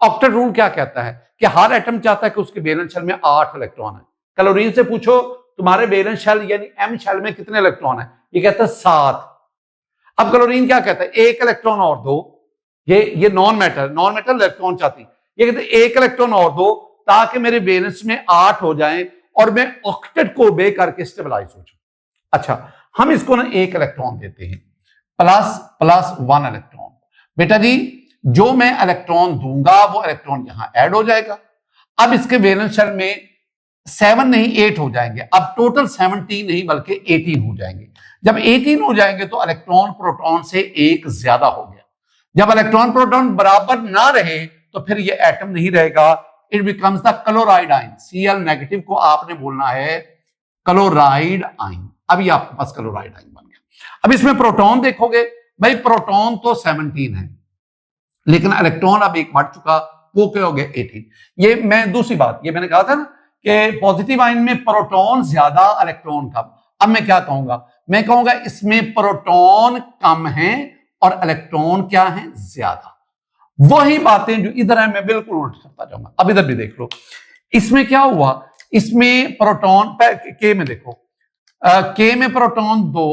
[SPEAKER 1] ऑक्टेट रूल क्या कहता है कि हर एटम चाहता है कि उसके वैलेंस शेल में 8 इलेक्ट्रॉन है। क्लोरीन से पूछो तुम्हारे वैलेंस शेल यानी एम शेल में कितने इलेक्ट्रॉन है, ये कहता है 7। अब क्लोरीन क्या कहता है, 1 इलेक्ट्रॉन और दो, ये नॉन मेटल इलेक्ट्रॉन चाहती, ये कहते हैं 1 इलेक्ट्रॉन और दो ताकि मेरे वैलेंस में 8 हो जाएं और मैं ऑक्टेट को ओबे करके स्टेबलाइज हो जाऊं। अच्छा हम इसको ना 1 इलेक्ट्रॉन देते हैं, प्लस प्लस 1 इलेक्ट्रॉन। बेटा जी जो मैं इलेक्ट्रॉन दूंगा वो इलेक्ट्रॉन यहां ऐड हो जाएगा। अब इसके वैलेंस शेल में 7 नहीं 8 हो जाएंगे। अब टोटल 17 नहीं बल्कि 18 हो जाएंगे। जब 18 हो जाएंगे तो इलेक्ट्रॉन प्रोटॉन से एक ज्यादा हो गया। जब इलेक्ट्रॉन प्रोटॉन बराबर ना रहे तो फिर ये एटम नहीं रहेगा, it becomes the chloride ion. Cl negative को आपने बोलना है क्लोराइड आयन। अभी आपके पास क्लोराइड आयन बन गया। अब इसमें प्रोटॉन देखोगे, भाई प्रोटॉन तो 17 है लेकिन इलेक्ट्रॉन अब एक बढ़ चुका, वो क्या हो गया 18। ये मैं दूसरी बात, ये मैंने कहा था ना कि पॉजिटिव आयन में प्रोटॉन ज्यादा इलेक्ट्रॉन कम। अब मैं क्या कहूंगा, मैं कहूंगा इसमें प्रोटॉन कम है और इलेक्ट्रॉन क्या है ज्यादा। वही बातें जो इधर है मैं बिल्कुल उल्ट करता जाऊंगा। अब इधर भी देख लो, इसमें क्या हुआ, इसमें प्रोटॉन के में देखो, के में प्रोटॉन 2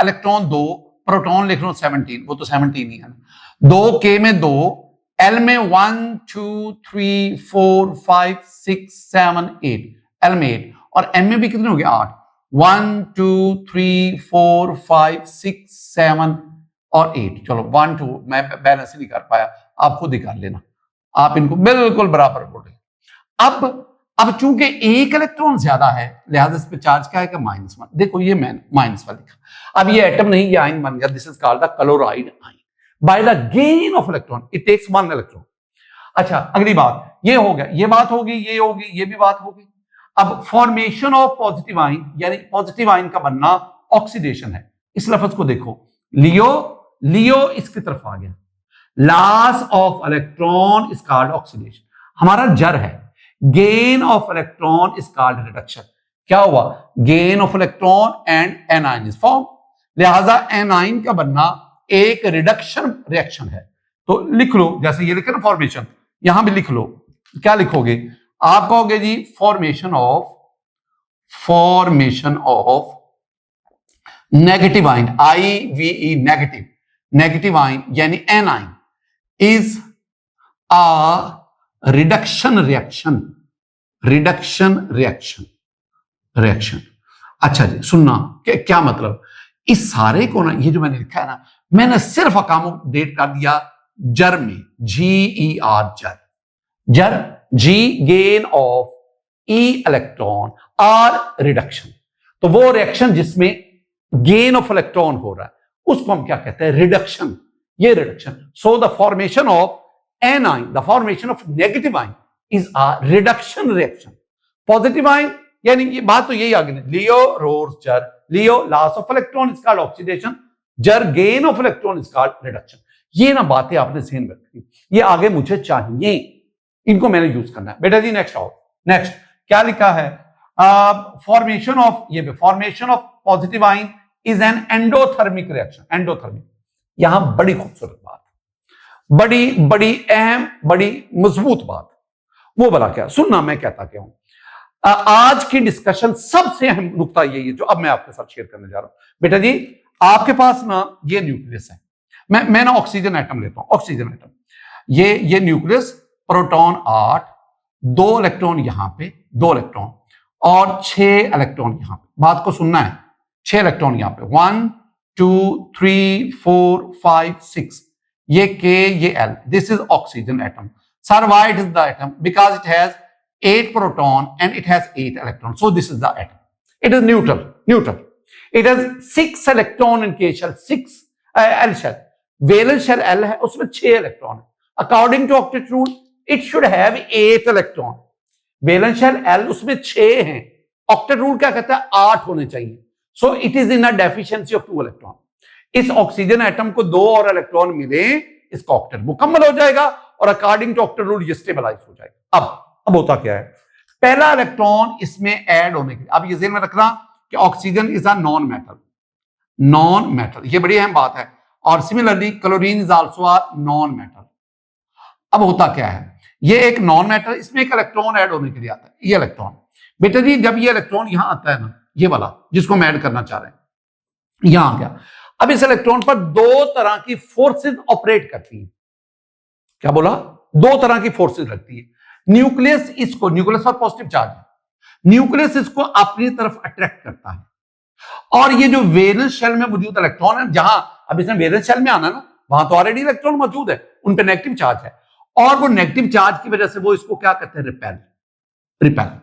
[SPEAKER 1] इलेक्ट्रॉन 2, प्रोटॉन लिख लो 17, वो तो 17 ही है ना। 2 के में 2, एल में 1 2 3 4 5 6 7 8, एल में 8 और एम में भी कितने हो गए 8। 1 2 3 4 5 6 7 और 8। चलो 1 2 मैं बैलेंस नहीं कर पाया, आप खुद ही कर लेना, आप इनको बिल्कुल बराबर बोल रहे। अब चूंकि एक इलेक्ट्रॉन ज्यादा है लिहाजा इस पे चार्ज क्या है कि -1। देखो ये मैंने -1 लिखा। अब ये एटम नहीं, ये आयन बन गया। This is called the chloride ion by the gain of electron, it takes 1 electron. अच्छा अगली बात ये हो गया, ये बात होगी, ये होगी, ये भी बात होगी। अब फॉर्मेशन ऑफ पॉजिटिव आयन, यानी पॉजिटिव आयन का बनना ऑक्सीडेशन है। इस लफ्ज को देखो, लियो लियो इसकी तरफ आ गया, loss of electron is called oxidation. हमारा जर है, gain of electron is called reduction. क्या हुआ, gain of electron and A9 is form. लिहाजा एनाइन का बनना एक रिडक्शन रिएक्शन है। तो लिख लो, जैसे ये लिखे ना फॉर्मेशन, यहां भी लिख लो। क्या लिखोगे आप, कहोगे जी formation of negative ion, IVE negative, negative ion यानी anion is a reduction reaction, reduction reaction, reaction. अच्छा जी सुनना, क्या मतलब, इस सारे को ना, ये जो मैंने लिखा है ना, मैंने सिर्फ अकोमोडेट कर दिया जर में, GER जर, जर G gain of E electron R reduction. तो वो रिएक्शन जिसमें गेन ऑफ इलेक्ट्रॉन हो रहा है उसको हम क्या कहते हैं, रिडक्शन। ये reduction. So the formation of anion, the formation of negative ion is a reduction reaction. Positive ion यानी ये बात तो यही आगे, LEO roars GER, LEO loss of electron is called oxidation, GER gain of electron is called reduction. ये ना बातें आपने ध्यान रखी, ये आगे मुझे चाहिए, इनको मैंने यूज करना है। बेटा जी नेक्स्ट आओ, नेक्स्ट क्या लिखा है, फॉर्मेशन ऑफ, ये formation of positive ion is an endothermic reaction. Endothermic, यहां बड़ी खूबसूरत बात, बड़ी बड़ी अहम, बड़ी मजबूत बात। वो भला क्या, सुनना मैं कहता क्या हूं। आज की डिस्कशन सबसे अहम नुकता यही है जो अब मैं आपके साथ शेयर करने जा रहा हूं। बेटा जी आपके पास ना ये न्यूक्लियस है, मैं ना ऑक्सीजन एटम लेता हूं, ऑक्सीजन एटम, ये न्यूक्लियस, प्रोटॉन 8, 2 इलेक्ट्रॉन यहां पे, 2 इलेक्ट्रॉन और 6 इलेक्ट्रॉन यहां पे। बात को सुनना है, 6 इलेक्ट्रॉन यहां पे, 1 2 3 4 5 6, ये K ये L, this is oxygen atom. Sir, why it is the atom? Because it has 8 proton and it has 8 electron. So this is the atom. It is neutral. Neutral. It has 6 electron in K shell, 6 L shell. Valence shell L है, उसमें 6 electron है। According to octet rule, it should have 8 electron. Valence shell L उसमें 6 हैं। Octet rule क्या कहता है, 8 होने चाहिए। So it is in a deficiency of 2 electron. इस ऑक्सीजन एटम को 2 और इलेक्ट्रॉन मिले, इसका ऑक्टेट मुकम्मल हो जाएगा और अकॉर्डिंग टू ऑक्टेट रूल ये स्टेबलाइज हो जाएगा। अब होता क्या है, पहला इलेक्ट्रॉन इसमें ऐड होने के लिए, अब ये ध्यान में रखना कि oxygen is a non metal, non metal, ये बड़ी अहम बात है। और similarly chlorine is also a non metal. अब होता क्या है, ये एक नॉन मेटल, इसमें एक इलेक्ट्रॉन ऐड होने के लिए आता है, ये इलेक्ट्रॉन। बेटा जी जब ये इलेक्ट्रॉन यहां आता है ना, ये वाला जिसको हम ऐड करना चाह रहे हैं, यहां आ गया। अब इस इलेक्ट्रॉन पर 2 तरह की फोर्सेस ऑपरेट करती हैं। क्या बोला, 2 तरह की फोर्सेस लगती है। न्यूक्लियस इसको, न्यूक्लियस पर पॉजिटिव चार्ज है, न्यूक्लियस इसको अपनी तरफ अट्रैक्ट करता है। और ये जो वेलेंस शेल में मौजूद इलेक्ट्रॉन है, जहां अब इसने वैलेंस शेल में आना ना, वहां तो ऑलरेडी इलेक्ट्रॉन मौजूद है, उन पे नेगेटिव चार्ज है, और वो नेगेटिव चार्ज की वजह से वो इसको क्या कहते हैं, रिपेल। रिपेल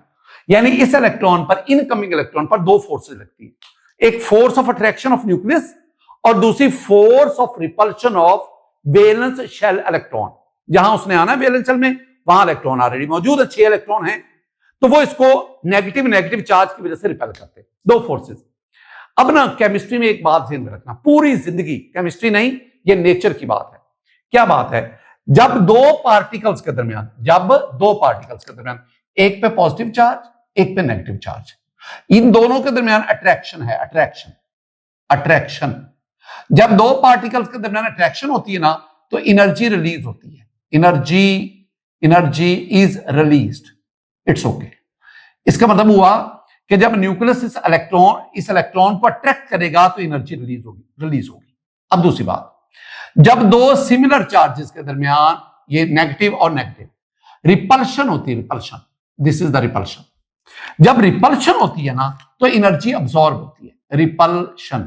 [SPEAKER 1] यानी इस इलेक्ट्रॉन पर, इनकमिंग इलेक्ट्रॉन पर दो फोर्सेस लगती है, एक force of attraction of nucleus और दूसरी force of repulsion of valence shell electron. जहां उसने आना है वैलेंस शेल में, वहां इलेक्ट्रॉन ऑलरेडी मौजूद है, 6 इलेक्ट्रॉन हैं, तो वो इसको नेगेटिव चार्ज की वजह से रिपेल करते हैं, दो फोर्सेस। अब ना केमिस्ट्री में एक बात ध्यान में रखना, पूरी जिंदगी, केमिस्ट्री नहीं, ये नेचर की बात है। क्या बात है? जब दो पार्टिकल्स के दरमियान, एक पे पॉजिटिव चार्ज, एक पे नेगेटिव चार्ज, इन दोनों के दरमियान अट्रैक्शन है, अट्रैक्शन। जब दो पार्टिकल्स के दरमियान अट्रैक्शन होती है ना, तो एनर्जी रिलीज होती है, energy is released, it's okay. इसका मतलब हुआ कि जब न्यूक्लियस इस इलेक्ट्रॉन को अट्रैक्ट करेगा तो एनर्जी रिलीज होगी। अब दूसरी बात, जब दो सिमिलर चार्जेस के दरमियान, ये नेगेटिव और नेगेटिव, रिपल्शन होती है, repulsion, this is the repulsion. जब रिपल्शन होती है ना, तो एनर्जी अब्सॉर्ब होती है, रिपल्शन,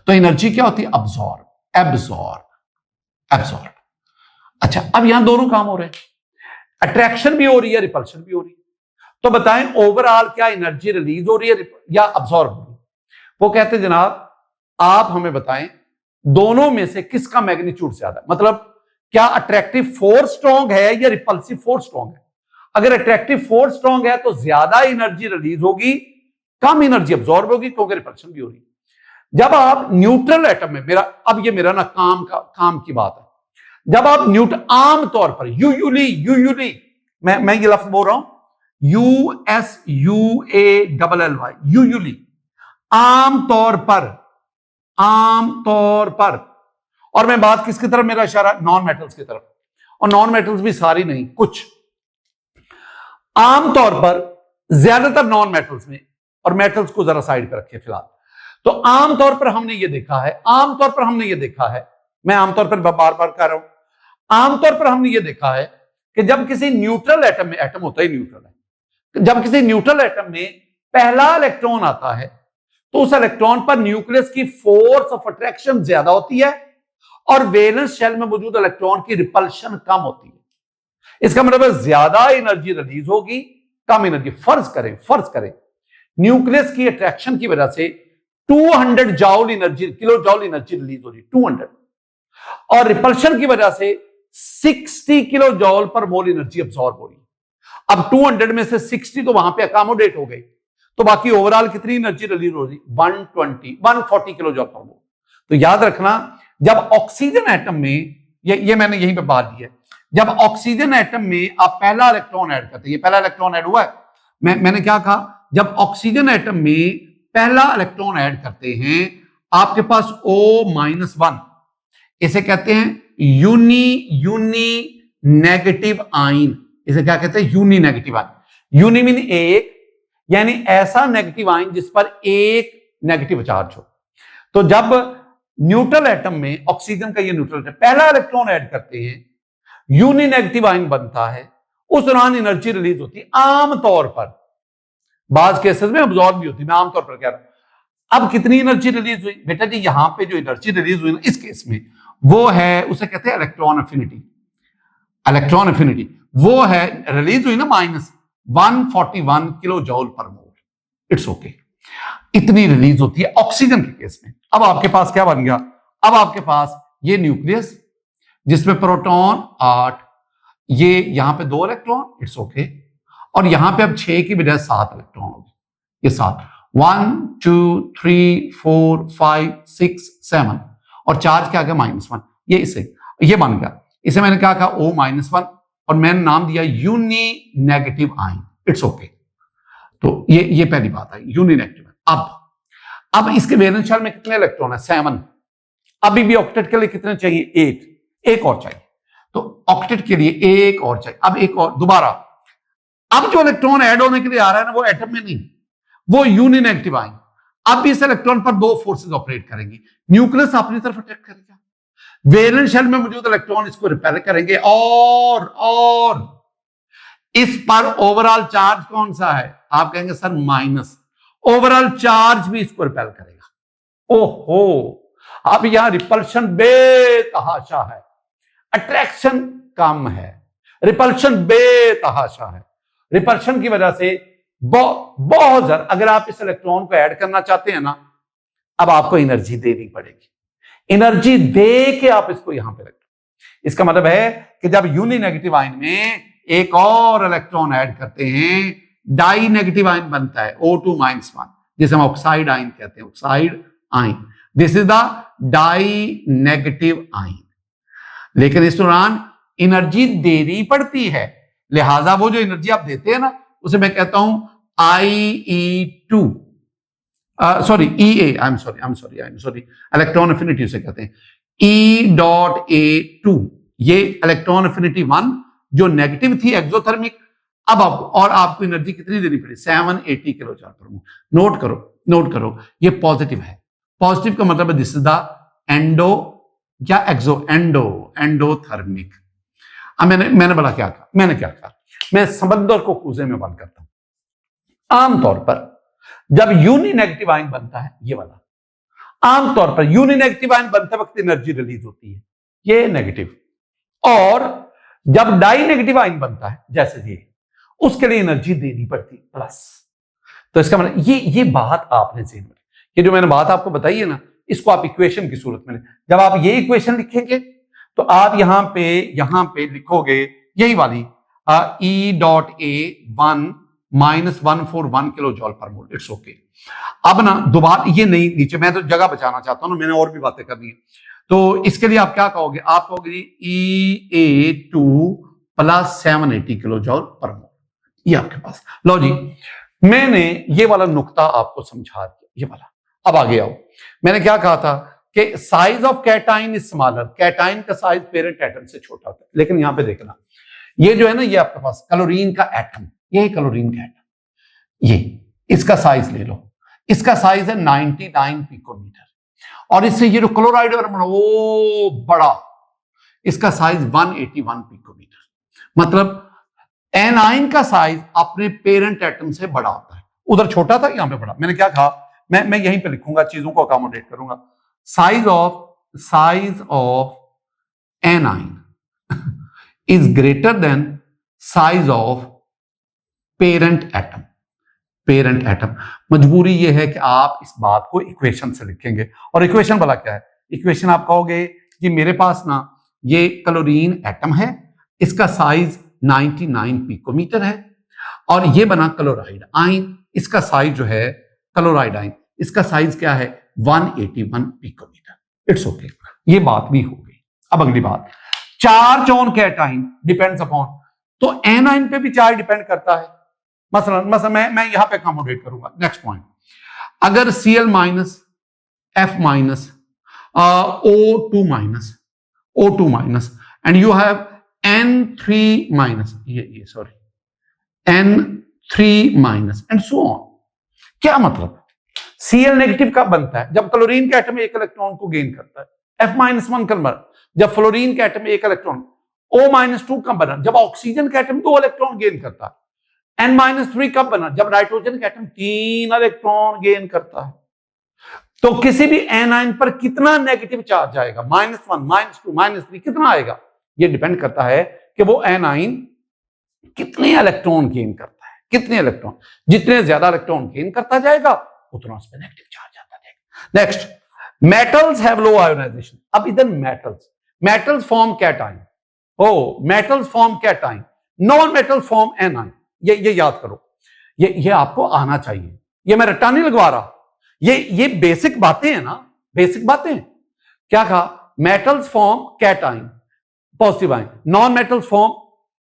[SPEAKER 1] तो एनर्जी क्या होती है, एब्सॉर्ब। अच्छा, अब यहां दोनों काम हो रहे हैं, अट्रैक्शन भी हो रही है, रिपल्शन भी हो रही है, तो बताएं ओवरऑल क्या एनर्जी रिलीज हो रही है या अब्सॉर्ब हो रही है? वो कहते हैं जनाब आप हमें बताएं दोनों में से किसका मैग्नीट्यूड ज्यादा है, मतलब क्या अट्रैक्टिव फोर्स स्ट्रॉन्ग है या रिपल्सिव फोर्स स्ट्रॉन्ग है? अगर अट्रैक्टिव फोर्स स्ट्रॉन्ग है तो ज्यादा एनर्जी रिलीज होगी, कम एनर्जी अब्सॉर्ब होगी, क्योंकि रिपल्शन भी हो रही है। जब आप न्यूट्रल एटम में, मेरा ना काम की बात है, जब आप आम तौर पर यूजुअली मैं ये लफ्ज बोल रहा हूं, USUALLY, यूजुअली, आम तौर पर, और मैं बात किसकी तरफ, मेरा इशारा नॉन मेटल्स की तरफ, और नॉन मेटल्स भी सारी नहीं, कुछ आमतौर पर, ज्यादातर नॉन मेटल्स में, और मेटल्स को जरा साइड पर रखिए फिलहाल, तो आमतौर पर हमने ये देखा है, मैं आमतौर पर बार बार कह रहा हूं, आमतौर पर हमने ये देखा है कि जब किसी न्यूट्रल एटम में, एटम होता ही न्यूट्रल है, जब किसी न्यूट्रल एटम में पहला इलेक्ट्रॉन आता है तो उस इलेक्ट्रॉन पर न्यूक्लियस की फोर्स ऑफ अट्रैक्शन ज्यादा होती है और वैलेंस शेल में मौजूद इलेक्ट्रॉन की रिपल्शन कम होती है। इसका मतलब ज्यादा एनर्जी रिलीज होगी, कम एनर्जी। फर्ज करें न्यूक्लियस की अट्रैक्शन की वजह से 200 जॉल एनर्जी, किलो जॉल एनर्जी रिलीज हो रही है, 200, और रिपल्शन की वजह से 60 किलो जॉल पर मोल एनर्जी अब्सॉर्ब हो रही है। अब 200 में से 60 तो वहां पे अकोमोडेट हो गई, तो बाकी ओवरऑल कितनी एनर्जी रिलीज हो रही, 140 किलो जॉल पर मोल। तो याद रखना, जब ऑक्सीजन एटम में, ये मैंने यहीं पे बात दी है, जब ऑक्सीजन एटम में आप पहला इलेक्ट्रॉन ऐड करते हैं, ये पहला इलेक्ट्रॉन ऐड हुआ है, मैंने क्या कहा, जब ऑक्सीजन एटम में पहला इलेक्ट्रॉन ऐड करते हैं, आपके पास O-1, इसे कहते हैं यूनी नेगेटिव आयन, इसे क्या कहते हैं, uni negative ion. Uni mean एक, यानी ऐसा नेगेटिव आयन जिस पर एक नेगेटिव चार्ज हो। तो जब न्यूट्रल एटम में, ऑक्सीजन का ये न्यूट्रल एटम, पहला इलेक्ट्रॉन ऐड करते हैं, यूनी नेगेटिव आयन बनता है, उस दौरान एनर्जी रिलीज होती है आमतौर पर, बाज केसेस में अब्सॉर्ब भी होती है, मैं आमतौर पर कह रहा हूं। अब कितनी एनर्जी रिलीज हुई बेटा जी, यहां पे जो एनर्जी रिलीज हुई ना इस केस में, वो है, उसे कहते हैं इलेक्ट्रॉन एफिनिटी, वो है रिलीज हुई ना -141 किलो जॉल पर मोल, इट्स ओके, इतनी रिलीज होती है ऑक्सीजन के केस में। अब आपके पास क्या बन गया, अब आपके पास ये न्यूक्लियस जिसमें प्रोटॉन 8, ये यहां पे 2 इलेक्ट्रॉन, इट्स ओके, और यहां पे अब 6 की बजाय 7 इलेक्ट्रॉन हो गए, ये 7, 1 2 3 4 5 6 7, और चार्ज क्या गया -1, ये बन गया। इसे मैंने क्या कहा, O-1, और मैंने नाम दिया uni negative ion, it's okay. तो ये पहली बात है, यूनी नेगेटिव। अब इसके वैलेंस शेल में कितने इलेक्ट्रॉन है, 7। अभी भी ऑक्टेट के लिए कितने चाहिए, 8, एक और चाहिए, तो ऑक्टेट के लिए एक और चाहिए। अब एक और दोबारा, अब जो इलेक्ट्रॉन ऐड होने के लिए आ रहा है ना, वो एटम में नहीं, वो यूनी नेगेटिव आयन। अब इस इलेक्ट्रॉन पर 2 फोर्सेस ऑपरेट करेंगी, न्यूक्लियस अपनी तरफ अट्रैक्ट करेगा, वैलेंस शेल में मौजूद इलेक्ट्रॉन इसको रिपेल करेंगे, और इस पर ओवरऑल चार्ज कौन सा है, आप कहेंगे सर माइनस, ओवरऑल चार्ज भी इसको रिपेल करेगा। ओहो, अब यहां रिपल्शन बेतहाशा है, अट्रैक्शन कम है, रिपल्शन बेतहाशा है। रिपल्शन की वजह से बहुत ज्यादा, अगर आप इस इलेक्ट्रॉन को ऐड करना चाहते हैं ना, अब आपको एनर्जी देनी पड़ेगी, एनर्जी दे के आप इसको यहां पे रखें। इसका मतलब है कि जब यूनि नेगेटिव आयन में एक और इलेक्ट्रॉन ऐड करते हैं, डाई नेगेटिव आयन बनता है O2-1, जिसे हम ऑक्साइड आयन कहते हैं, oxide ion. This is the die negative ion. लेकिन इस दौरान एनर्जी देनी पड़ती है, लिहाजा वो जो एनर्जी आप देते हैं ना, उसे मैं कहता हूं IE2, sorry EA, I am sorry, electron affinity उसे कहते हैं E.A2। ये इलेक्ट्रॉन अफिनिटी 1 जो नेगेटिव थी एक्सोथर्मिक, अब और आपको एनर्जी कितनी देनी पड़ी, 780 किलो जूल पर मोल। नोट करो ये पॉजिटिव है। पॉजिटिव का मतलब है दिस इज द एंडो या एंडोथर्मिक। अब मैंने बोला क्या कहा, मैं समंदर को कूजे में बंद करता हूं। आमतौर पर जब यूनि नेगेटिव आयन बनता है, ये वाला, आमतौर पर यूनि नेगेटिव आयन बनते वक्त एनर्जी रिलीज होती है, ये नेगेटिव। और जब डाई नेगेटिव आयन बनता है, जैसे ये, उसके लिए एनर्जी देनी पड़ती है प्लस। तो इसका मतलब ये बात आपने ज़हन में, ये जो मैंने बात आपको बताई है ना, इसको आप इक्वेशन की सूरत में, जब आप ये इक्वेशन लिखेंगे तो आप यहां पे लिखोगे यही वाली E.A1 -141 किलो जूल पर मोल। It's okay. अब ना दोबारा ये नहीं नीचे, मैं तो जगह बचाना चाहता हूं ना, मैंने और भी बातें करनी है, तो इसके लिए आप क्या कहोगे, आप कहोगे EA2 प्लस 780 किलो जूल पर मोल, ये आपके पास। लो जी, मैंने ये वाला नुक्ता आपको समझा दिया, ये वाला। अब आगे आओ, मैंने क्या कहा था कि size of cation is smaller, cation का साइज पेरेंट एटम से छोटा होता है। लेकिन यहां पे देखना, ये जो है ना, ये आपके पास क्लोरीन का एटम, ये क्लोरीन का एटम, ये इसका साइज ले लो, इसका साइज है 99 पिकोमीटर, और इससे ये जो क्लोराइड वो बड़ा, इसका साइज 181 पिकोमीटर। मतलब एनाइन का साइज अपने पेरेंट एटम से बड़ा होता है, उधर छोटा था, यहां पे बड़ा। मैंने क्या कहा, मैं यहीं पे लिखूंगा, चीजों को अकोमोडेट करूंगा। Size of anion is greater than size of parent atom. मजबूरी यह है कि आप इस बात को इक्वेशन से लिखेंगे, और इक्वेशन भला क्या है, इक्वेशन आप कहोगे कि मेरे पास ना ये क्लोरीन एटम है, इसका साइज 99 पिकोमीटर है, और ये बना क्लोराइड आयन, इसका साइज जो है क्लोराइड आयन, इसका साइज क्या है 181 पिकोमीटर। इट्स ओके, ये बात भी हो गई। अब अगली बात, charge on cation depends upon, तो एनाइन पे भी चार्ज डिपेंड करता है। मसलन मैं यहां पे अकोमोडेट करूंगा। नेक्स्ट पॉइंट, अगर Cl minus F minus O2 minus and you have N3 minus, ये sorry N3 minus and so on. क्या मतलब, Cl नेगेटिव कब बनता है, जब क्लोरीन के एटम एक इलेक्ट्रॉन को गेन करता है। F-1 कब, जब फ्लोरीन के एटम एक इलेक्ट्रॉन। O-2 कब बना, जब ऑक्सीजन के एटम 2 इलेक्ट्रॉन गेन करता है। N-3 कब बना, जब नाइट्रोजन के एटम 3 इलेक्ट्रॉन गेन करता है। तो किसी भी एनाइन पर कितना नेगेटिव चार्ज आएगा, -1, -2, -3, कितना आएगा, यह डिपेंड करता है कि वो एनाइन कितने इलेक्ट्रॉन गेन करता है, कितने इलेक्ट्रॉन। जितने ज्यादा इलेक्ट्रॉन गेन करता जाएगा उतना उस पर नेगेटिव चार्ज आता जाएगा। Next, metals have low ionisation. अब इधर metals form cation, metals form cation, non metal form anion. ये याद करो, ये आपको आना चाहिए, ये मैं रट्टा नहीं लगवा रहा, ये बेसिक बातें हैं ना, बेसिक बातें। क्या कहा, metals form cation positive ion, non metals form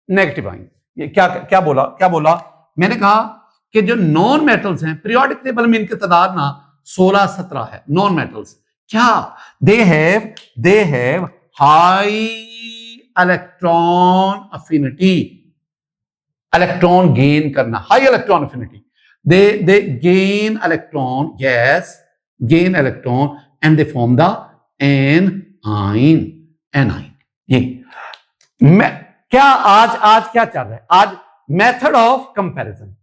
[SPEAKER 1] negative ion. ये क्या बोला मैंने कहा कि जो नॉन मेटल्स हैं पीरियोडिक टेबल में इनकी तादाद ना 16-17 है। नॉन मेटल्स क्या, they have high electron affinity, electron gain करना, high electron affinity, they gain electron, gain electron and they form the anion। ये क्या आज क्या चल रहा है, आज method of comparison,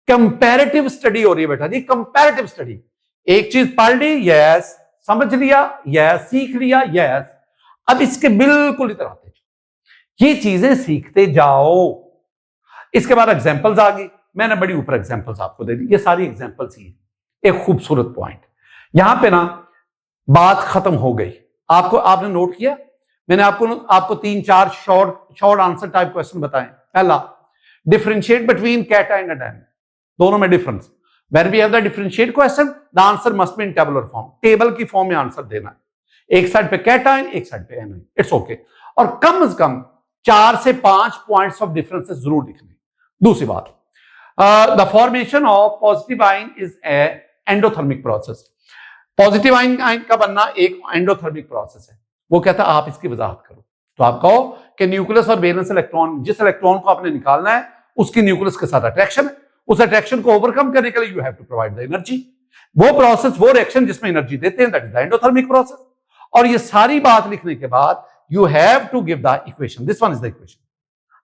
[SPEAKER 1] comparative study हो रही है बेटा जी, कंपैरेटिव स्टडी। एक चीज पढ़ ली, समझ लिया, यस, सीख लिया, यस। अब इसके बिल्कुल इधर आते जाओ, ये चीजें सीखते जाओ। इसके बाद एग्जांपल्स आ गई, मैंने बड़ी ऊपर एग्जांपल्स आपको दे दी, ये सारी एग्जांपल्स ही है। एक खूबसूरत पॉइंट यहां पे ना, बात खत्म हो गई। आपने नोट किया, मैंने आपको 3-4 शॉर्ट आंसर टाइप क्वेश्चन बताए। पहला, differentiate between cation and anion, दोनों में difference. When we have the differentiate question, the answer must be in tabular form, table की फॉर्म में आंसर देना है। एक साइड पे कैटायन, एक साइड पे एनायन, इट्स ओके। और कम से कम 4 से 5 पॉइंट्स ऑफ डिफरेंसेस जरूर लिखने। दूसरी बात, the formation of positive ion is a endothermic process. Positive ion का बनना एक एंडोथर्मिक प्रोसेस है। वो कहता है आप इसकी वजाहत करो, तो आप कहो कि न्यूक्लियस और वैलेंस इलेक्ट्रॉन, जिस इलेक्ट्रॉन को आपने निकालना है उसकी न्यूक्लियस के साथ अट्रैक्शन है, उस अट्रैक्शन को ओवरकम करने के लिए you have to provide the energy. वो प्रोसेस, वो रिएक्शन जिसमें एनर्जी देते हैं, that is the endothermic process. और ये सारी बात लिखने के बाद you have to give the equation, this one is the equation,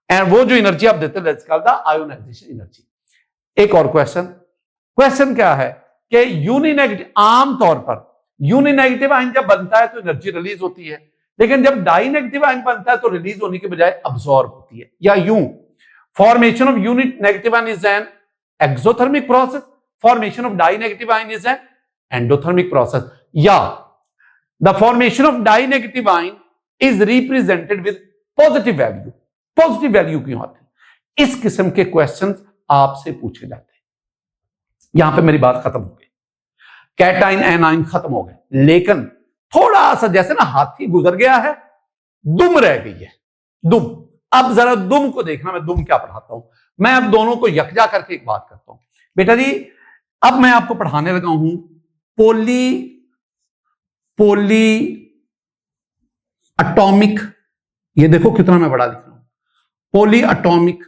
[SPEAKER 1] and वो जो एनर्जी आप देते हैं that's called the ionisation energy. एक और क्वेश्चन क्या है कि यूनिनेगेटिव, आमतौर पर यूनिनेगेटिव आयन जब बनता है तो एनर्जी रिलीज होती है, लेकिन जब डाइनेगेटिव आयन बनता है तो रिलीज होने के बजाय अब्सॉर्ब होती है। या यूं, formation of unit negative ion is N exothermic process, formation of dinegative ion is an endothermic process, या the formation of dinegative ion is represented with positive value। Positive value क्यों आती है? इस किस्म के क्वेश्चंस आपसे पूछे जाते हैं। यहां पे मेरी बात खत्म हो गई, कैटाइन एनाइन खत्म हो गए, लेकिन थोड़ा सा जैसे ना हाथी गुजर गया है, दुम रह गई है, दुम। अब जरा दुम को देखना, मैं दुम क्या पढ़ाता हूं। मैं अब दोनों को यकजा करके एक बात करता हूं। बेटा जी, अब मैं आपको पढ़ाने लगा हूं पोली एटॉमिक, ये देखो कितना मैं बड़ा लिख रहा हूं, पोली एटॉमिक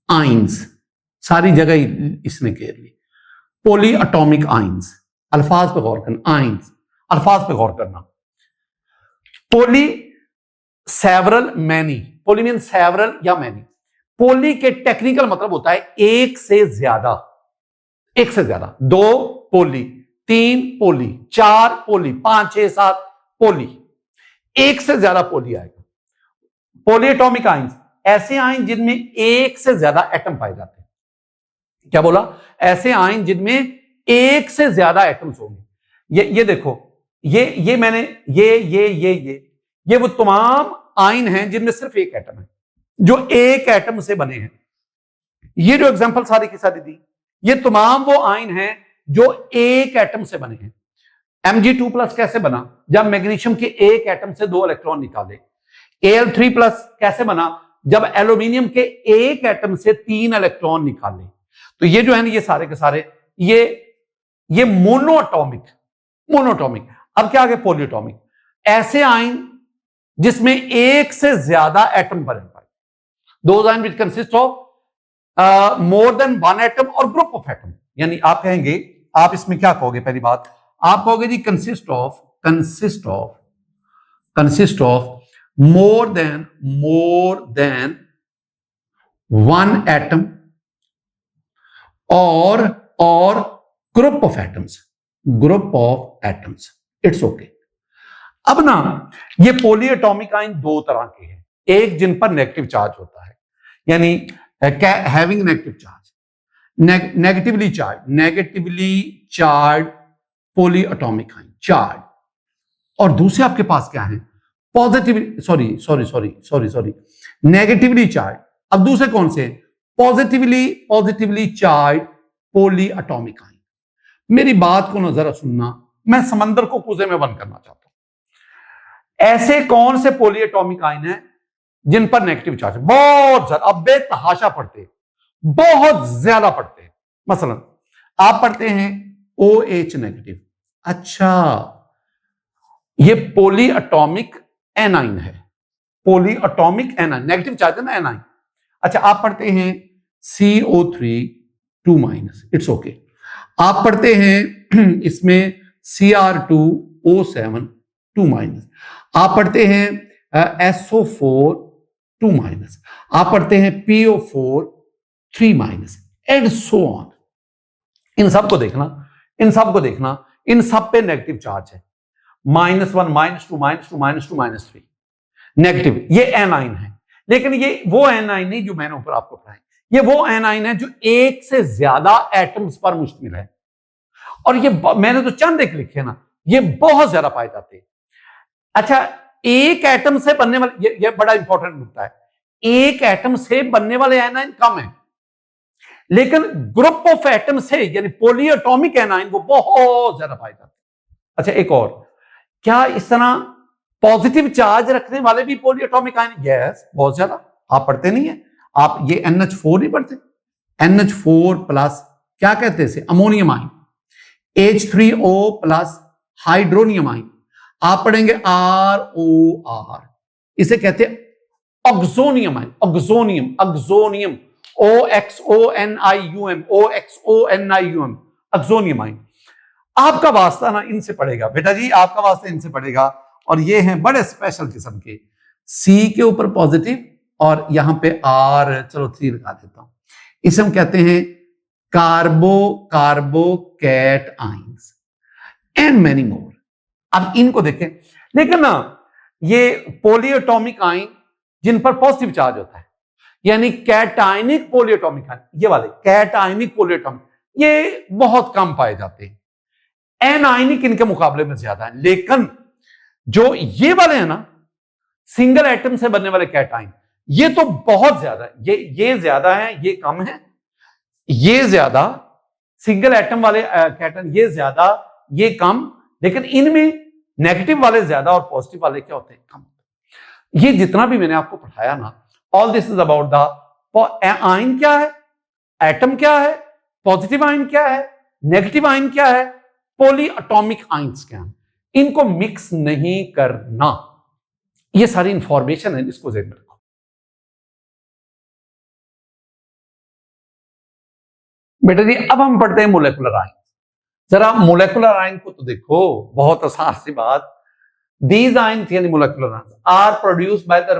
[SPEAKER 1] आइंस, सारी जगह इसने घेर ली। पोली एटॉमिक आइंस, अल्फाज पे गौर करना, आइंस अल्फाज पे गौर करना। पोली, सेवरल, मैनी, पोली मीन सेवरल या मैनी। पोली के टेक्निकल मतलब होता है एक से ज्यादा, एक से ज्यादा, 2 पोली, 3 पोली, 4 पोली, 5, 6, 7 पोली, एक से ज्यादा पोली आएगा। पॉलीएटॉमिक आयंस, ऐसे आयन जिनमें एक से ज्यादा एटम पाए जाते हैं। क्या बोला? ऐसे आयन जिनमें एक से ज्यादा एटम्स होंगे। ये देखो, ये मैंने ये वो तमाम आयन हैं जिनमें सिर्फ एक एटम है, जो एक एटम से बने हैं। ये जो एग्जांपल सारी की सारी दी, ये तमाम वो आयन हैं जो एक एटम से बने हैं। Mg2+ कैसे बना? जब मैग्नीशियम के एक एटम से 2 इलेक्ट्रॉन निकाले। Al3+ कैसे बना? जब एल्यूमिनियम के एक एटम से 3 इलेक्ट्रॉन निकाले। तो ये जो है ना, ये सारे के सारे ये मोनोटॉमिक। अब क्या आ गया? पॉलीएटॉमिक, ऐसे आयन जिसमें एक से ज्यादा एटम बने पाए। Those ion which consist of more than 1 atom और ग्रुप ऑफ एटम। यानी आप कहेंगे, आप इसमें क्या कहोगे? पहली बात आप कहोगे जी consist of more than 1 atom और group of atoms. It's okay. अब ना, ये पॉलीएटॉमिक आयन 2 तरह के हैं। एक जिन पर नेगेटिव चार्ज होता है, यानी having negative charge, negatively charge polyatomic ion charge. और दूसरे आपके पास क्या है? Negatively charge. अब दूसरे कौन से? Positively charge polyatomic ion. मेरी बात को ना जरा सुनना, मैं समंदर को कुएं में बंद करना चाहता हूं। ऐसे कौन से पॉलीएटॉमिक आयन हैं जिन पर नेगेटिव चार्ज? बहुत ज्यादा, अब बेतहाशा पढ़ते, बहुत ज्यादा पढ़ते हैं। मसलन आप पढ़ते हैं OH नेगेटिव, अच्छा ये पॉलीएटॉमिक एनाइन है, पॉलीएटॉमिक एनाइन, नेगेटिव चार्ज है ना एनाइन। अच्छा आप पढ़ते हैं CO3 2-, इट्स ओके। आप पढ़ते हैं इसमें Cr2O7 2-। आप पढ़ते हैं SO4 2-। आप पढ़ते हैं PO4 3-, एंड सो ऑन। इन सबको देखना इन सब पे नेगेटिव चार्ज है, -1 -2 -2 -2 -3 नेगेटिव। ये एनाइन है, लेकिन ये वो एनाइन नहीं जो मैंने ऊपर आपको पढ़ाया, ये वो एनाइन है जो एक से ज्यादा एटम्स पर मुश्तमिल है। और ये मैंने तो चंद एक लिखे ना, ये बहुत ज्यादा पाए जाते हैं। अच्छा, एक एटम से बनने वाले, ये बड़ा इंपॉर्टेंट मुद्दा है, एक एटम से बनने वाले एनाइन कम है, लेकिन ग्रुप ऑफ एटम से यानी पॉलीएटॉमिक एनाइन वो बहुत ज्यादा पाए जाते हैं। अच्छा, एक और, क्या इस तरह पॉजिटिव चार्ज रखने वाले भी पॉलीएटॉमिक आयन? यस, बहुत ज्यादा। आप पढ़ते नहीं है, आप ये NH4 नहीं पढ़ते? NH4 प्लस क्या कहते हैं इसे? Ammonium ion. H3O plus hydronium ion. आप पढ़ेंगे ROR, इसे कहते हैं oxonium ion. Oxonium, oxonium, OXONIUM, OXONIUM, oxonium ion. आपका वास्ता ना इनसे पड़ेगा बेटा जी, आपका वास्ता इनसे पड़ेगा। और ये हैं बड़े स्पेशल किस्म के, C के ऊपर पॉजिटिव और यहां पे R, चलो 3 लगा देता हूं, इसे हम कहते हैं कार्बोकैट आयंस एंड मेनी मोर। अब इनको देखें, लेकिन ना ये पॉलीएटॉमिक आयन जिन पर पॉजिटिव चार्ज होता है, यानी कैटायनिक पॉलीएटॉमिक आयन, ये वाले कैटायनिक पॉलीएटॉमिक, ये बहुत कम पाए जाते हैं। एनायनिक इनके मुकाबले में ज्यादा है। लेकिन जो ये वाले हैं ना, सिंगल एटम से बनने वाले कैटायन, ये तो बहुत ज्यादा है। ये ज्यादा है, ये कम है, ये ज्यादा, सिंगल एटम वाले कैटायन ये ज्यादा, ये कम, लेकिन इनमें नेगेटिव वाले ज्यादा और पॉजिटिव वाले क्या होते हैं? कम। ये जितना भी मैंने आपको पढ़ाया ना, all this is about the ion क्या है, एटम क्या है, पॉजिटिव आयन क्या है, नेगेटिव आयन क्या है, पॉलीएटॉमिक आयंस क्या है। इनको मिक्स नहीं करना। ये सारी इंफॉर्मेशन है, इसको ध्यान में रखो। बेटा जी, अब हम पढ़ते हैं मोलेकुलर आयन। जरा मोलेकुलर आयन को तो देखो, बहुत आसान सी बात। These ions यानी molecular ions are produced by the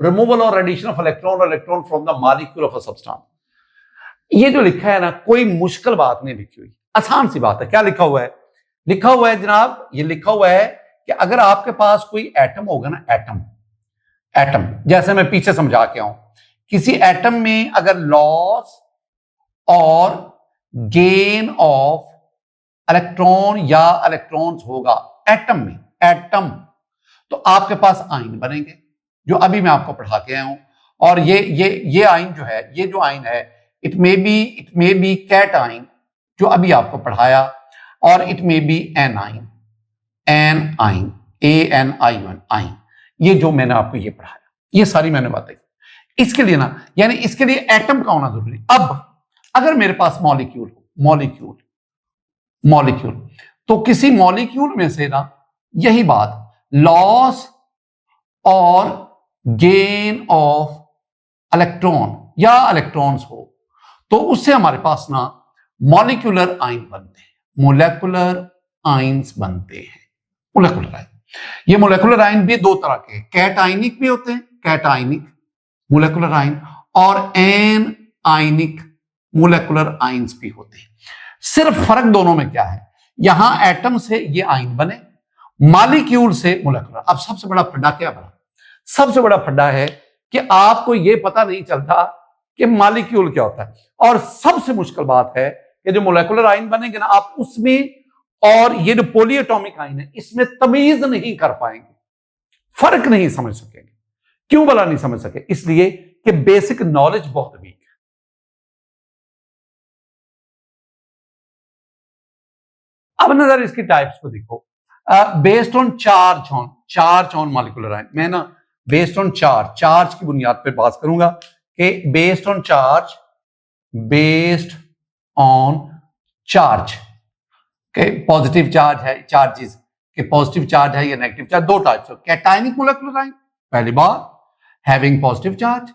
[SPEAKER 1] removal or addition of electron from the molecule of a substance। ये जो लिखा है ना, कोई मुश्किल बात नहीं लिखी हुई, आसान सी बात है। क्या लिखा हुआ है? लिखा हुआ है जनाब, ये लिखा हुआ है कि अगर आपके पास कोई एटम होगा ना, एटम जैसे मैं पीछे समझा के आऊं, किसी एटम में अगर लॉस और गेन ऑफ इलेक्ट्रॉन या इलेक्ट्रॉन्स होगा एटम, तो आपके पास आयन बनेंगे, जो अभी मैं आपको पढ़ा के आया हूं। और ये आयन जो है, ये जो आयन है, it may be cation जो अभी आपको पढ़ाया, और it may be anion, ANION ion, ये जो मैंने आपको ये पढ़ाया, ये सारी मैंने बातें की। इसके लिए ना, यानी इसके लिए एटम का होना जरूरी। अब अगर मेरे पास मॉलिक्यूल, तो किसी मॉलिक्यूल में से ना यही बात, लॉस और गेन ऑफ इलेक्ट्रॉन या इलेक्ट्रॉन्स हो, तो उससे हमारे पास ना मॉलिक्यूलर आयन बनते हैं, मोलेकुलर आयंस बनते हैं। मोलेकुलर आयन, ये मोलेकुलर आयन भी दो तरह के, कैटायनिक भी होते हैं, कैटायनिक मोलेकुलर आयन, और एन आयनिक मोलेकुलर आयंस भी होते हैं। सिर्फ फर्क दोनों में क्या है? यहां एटम से ये आयन बने, मॉलिक्यूल से मोलेकुलर। अब सबसे बड़ा फड्डा क्या बना? सबसे बड़ा फड्डा है कि आपको यह पता नहीं चलता कि मॉलिक्यूल क्या होता है। और सबसे मुश्किल बात है कि जो मोलेकुलर आयन बनेंगे ना, आप उसमें और ये जो पॉलीएटॉमिक आयन है, इसमें तमीज नहीं कर पाएंगे, फर्क नहीं समझ सकेंगे। क्यों भला नहीं समझ सके? इसलिए कि बेसिक नॉलेज बहुत वीक है। अब नजर इसकी टाइप्स को देखो, based on charge on molecular ion. मैं ना बेस्ड ऑन चार्ज की बुनियाद पर बात करूंगा कि बेस्ड ऑन चार्ज के पॉजिटिव चार्ज है, चार्जेस के पॉजिटिव चार्ज है या नेगेटिव चार्ज, दो टाइप्स। कैटायनिक मोलेकुलर आयन, पहली बात हैविंग पॉजिटिव चार्ज।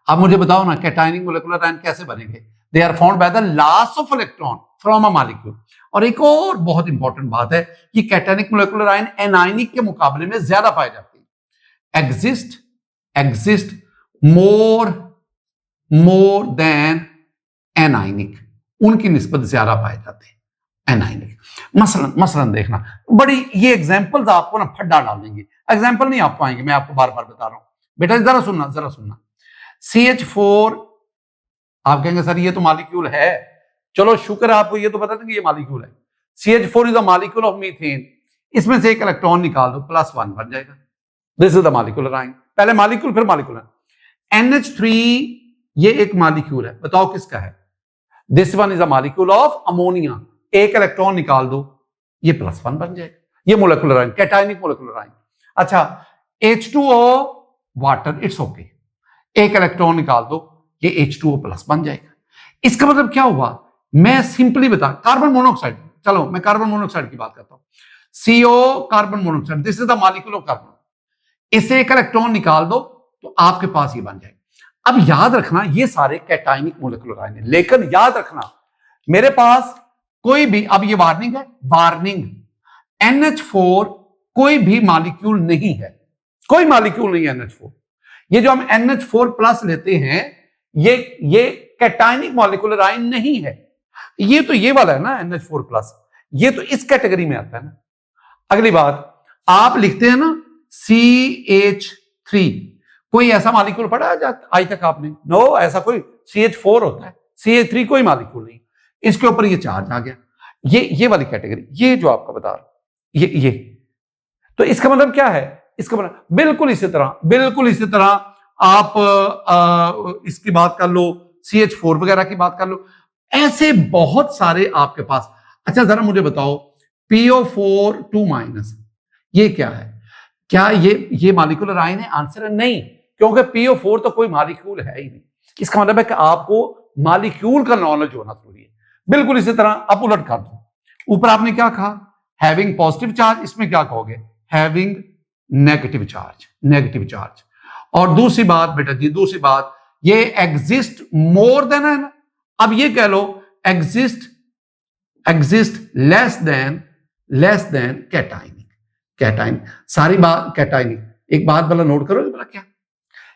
[SPEAKER 1] अब मुझे बताओ ना, कैटायनिक मोलेकुलर आयन कैसे बनेंगे? They are found by the loss of electron from a molecule. और एक और बहुत इंपॉर्टेंट बात है कि कैटायनिक मोलेकुलर आयन एनायनिक के मुकाबले में ज्यादा पाए जाते हैं। एग्जिस्ट मोर देन एनाइनिक, उनकी निस्बत ज्यादा पाए जाते हैं एनाइनिक। मसलन देखना, बड़ी ये एग्जांपल्स आपको ना फड्डा डाल देंगे, एग्जांपल नहीं आप पाएंगे, मैं आपको बार बार बता रहा हूं बेटा, जरा सुनना। CH4 आप कहेंगे सर ये तो मॉलिक्यूल है, चलो शुक्र है आपको ये तो बता देंगे ये मॉलिक्यूल है। CH4 is a molecule of methane, इसमें से एक इलेक्ट्रॉन निकाल दो, +1 बन जाएगा, this is the molecular ion, पहले मॉलिक्यूल फिर मॉलिक्यूलर। NH3 ये एक मॉलिक्यूल है, बताओ किसका है, this one is a molecule of ammonia, एक इलेक्ट्रॉन निकाल दो, ये +1 बन जाएगा, ये molecular ion, cationic molecular ion. अच्छा H2O वाटर, इट्स ओके, एक इलेक्ट्रॉन निकाल दो, ये H2O+ बन जाएगा। इसका मतलब क्या हुआ, मैं सिंपली बता, कार्बन मोनोऑक्साइड, चलो मैं कार्बन मोनोऑक्साइड की बात करता हूं, CO carbon monoxide, this is the molecule of carbon, इससे एक इलेक्ट्रॉन निकाल दो तो आपके पास ये बन जाएगा। अब याद रखना ये सारे कैटायनिक मोलेकुलर आयन है, लेकिन याद रखना मेरे पास कोई भी, अब ये वार्निंग है, वार्निंग, NH4 कोई भी मॉलिक्यूल नहीं है, कोई मॉलिक्यूल नहीं है NH4। ये जो हम NH4+ लेते हैं ये कैटायनिक मॉलिक्यूलर आयन नहीं है, ये तो ये वाला है ना NH4+, ये तो इस कैटेगरी में आता है ना। अगली बात, आप लिखते हैं ना CH3, कोई ऐसा मॉलिक्यूल पढ़ा आज तक आपने? नो, ऐसा कोई CH4 होता है, CH3 कोई मॉलिक्यूल नहीं, इसके ऊपर ये चार्ज आ गया, ये वाली कैटेगरी, ये जो आपका बता रहा, ये तो इसका मतलब क्या है, इसका मतलब बिल्कुल इसी तरह आप इसकी बात कर लो, CH4 वगैरह की बात कर लो, ऐसे बहुत सारे आपके पास। अच्छा जरा मुझे बताओ PO4 2- ये क्या है, क्या ये मॉलिक्यूलर आयन है? आंसर है नहीं, क्योंकि PO4 तो कोई मॉलिक्यूल है ही नहीं। इसका मतलब है कि आपको मॉलिक्यूल का नॉलेज होना जरूरी है। बिल्कुल इसी तरह आप उलट कर दो, ऊपर आपने क्या कहा, हैविंग पॉजिटिव चार्ज, इसमें क्या कहोगे, हैविंग नेगेटिव चार्ज। और दूसरी बात बेटा जी, दूसरी बात, ये एग्जिस्ट मोर देन है ना, अब ये कह लो एग्जिस्ट लेस देन कैटायनिक, सारी बात कैटायनिक। एक बात भला नोट करो, भला क्या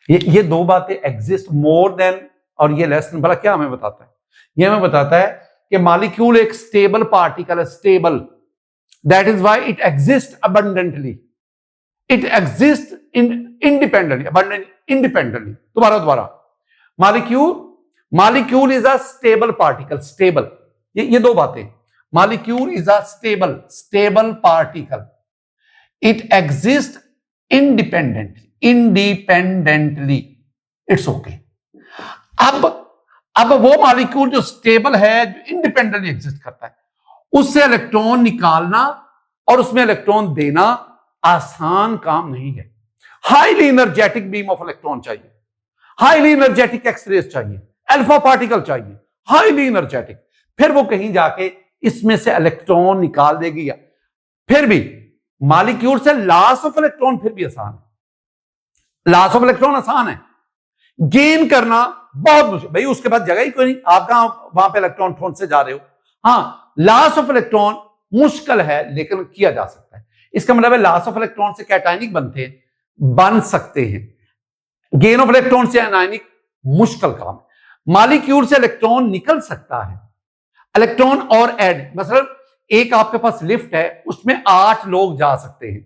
[SPEAKER 1] ये दो बातें, एग्जिस्ट मोर देन और ये लेस देन, भला क्या हमें बताता है? ये हमें बताता है कि मॉलिक्यूल एक स्टेबल पार्टिकल है, stable, that is why it exist abundantly, it exist independently. दोबारा, molecule is a stable particle, stable, ये दो बातें, molecule is a stable particle, it exist independently, it's okay. अब वो मॉलिक्यूल जो स्टेबल है, जो इंडिपेंडेंटली एग्जिस्ट करता है, उससे इलेक्ट्रॉन निकालना और उसमें इलेक्ट्रॉन देना आसान काम नहीं है। Highly energetic beam of electron चाहिए, हाईली एनर्जेटिक एक्सरेज चाहिए, अल्फा पार्टिकल चाहिए, हाईली एनर्जेटिक, फिर वो कहीं जाके इसमें से इलेक्ट्रॉन निकाल देगी। फिर भी मॉलिक्यूल से लॉस ऑफ इलेक्ट्रॉन फिर भी आसान है, लॉस ऑफ इलेक्ट्रॉन आसान है, गेन करना बहुत मुश्किल। भाई उसके बाद जगह ही कोई नहीं, आप कहां वहां पे इलेक्ट्रॉन ठोंस से जा रहे हो। हाँ, लॉस ऑफ इलेक्ट्रॉन मुश्किल है लेकिन किया जा सकता है। इसका मतलब है लॉस ऑफ इलेक्ट्रॉन से कैटायनिक बन सकते हैं, गेन ऑफ इलेक्ट्रॉन से एनायनिक मुश्किल काम है। मॉलिक्यूल से इलेक्ट्रॉन निकल सकता है, इलेक्ट्रॉन और ऐड, मतलब एक आपके पास लिफ्ट है, उसमें 8 लोग जा सकते हैं,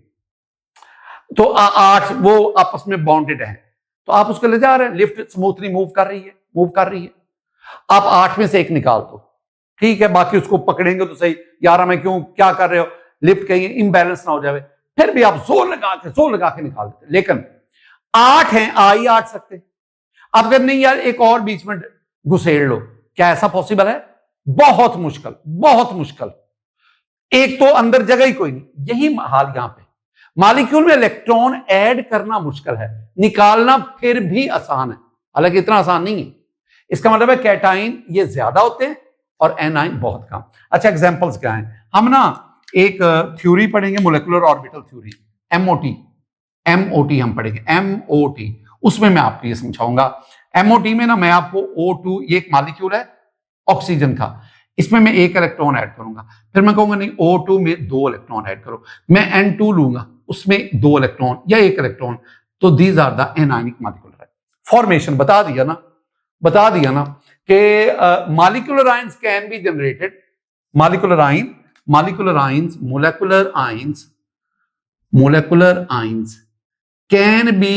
[SPEAKER 1] तो 8 वो आपस में बॉन्डेड है, तो आप उसको ले जा रहे हैं, लिफ्ट स्मूथली मूव कर रही है, आप 8 में से एक निकाल दो, ठीक है, बाकी उसको पकड़ेंगे तो सही, यार हमें क्यों, क्या कर रहे हो, लिफ्ट कहीं इम्बैलेंस ना हो जाए, फिर भी आप जोर लगा के निकाल देते। लेकिन 8 हैं, आ ही 8 सकते, अब अगर नहीं यार एक और बीच में घुसेड़ लो, क्या ऐसा पॉसिबल है? बहुत मुश्किल, एक तो अंदर जगह ही कोई नहीं। यही हाल यहां पे, मॉलिक्यूल में इलेक्ट्रॉन ऐड करना मुश्किल है, निकालना फिर भी आसान है, हालांकि इतना आसान नहीं है। इसका मतलब है कैटाइन ये ज्यादा होते हैं और एनाइन बहुत कम। अच्छा एग्जांपल्स क्या हैं? हम ना एक थ्योरी पढ़ेंगे, मोलेकुलर ऑर्बिटल थ्योरी, एमओटी हम पढ़ेंगे, एमओटी, उसमें मैं आपको ये समझाऊंगा। एमओटी में ना मैं आपको O2, ये एक मॉलिक्यूल है ऑक्सीजन का, इसमें मैं एक इलेक्ट्रॉन ऐड करूंगा, फिर मैं कहूंगा नहीं O2 में 2 इलेक्ट्रॉन ऐड करो, मैं N2 लूंगा, उसमें 2 इलेक्ट्रॉन या 1 इलेक्ट्रॉन, तो these are the anionic molecular formation. बता दिया ना, कि molecular ions can be generated, molecular ions can be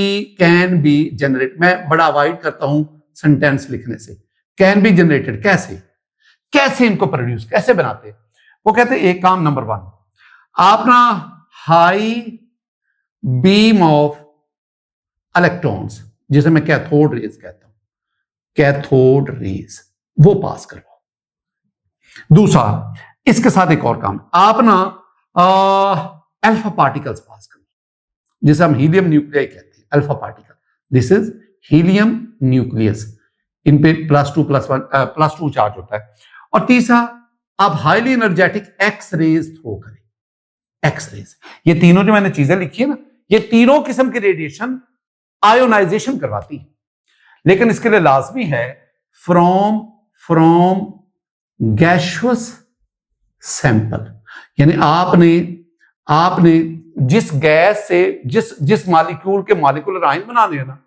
[SPEAKER 1] generate, मैं बड़ा अवॉइड करता हूं सेंटेंस लिखने से, कैन बी जनरेटेड, कैसे इनको प्रोड्यूस, कैसे बनाते हैं? वो कहते हैं एक काम नंबर 1, आप ना हाई बीम ऑफ इलेक्ट्रॉन्स, जिसे मैं कैथोड रेज कहता हूं, कैथोड रेज वो पास करवाओ। दूसरा, इसके साथ एक और काम, आप ना अल्फा पार्टिकल्स पास करो, जिसे हम हीलियम न्यूक्लियाई कहते हैं, alpha particle, this is helium nucleus, इन पे +2 चार्ज होता है। और तीसरा, आप highly energetic X rays throw करें, एक्स रेज। ये तीनों जो मैंने चीजें लिखी है ना, ये तीनों किस्म की रेडिएशन आयोनाइजेशन करवाती है, लेकिन इसके लिए लाजमी है फ्रॉम गैशियस सैंपल, यानी आपने जिस गैस से जिस मॉलिक्यूल के मॉलिक्यूलर आयन बनाने हैं ना,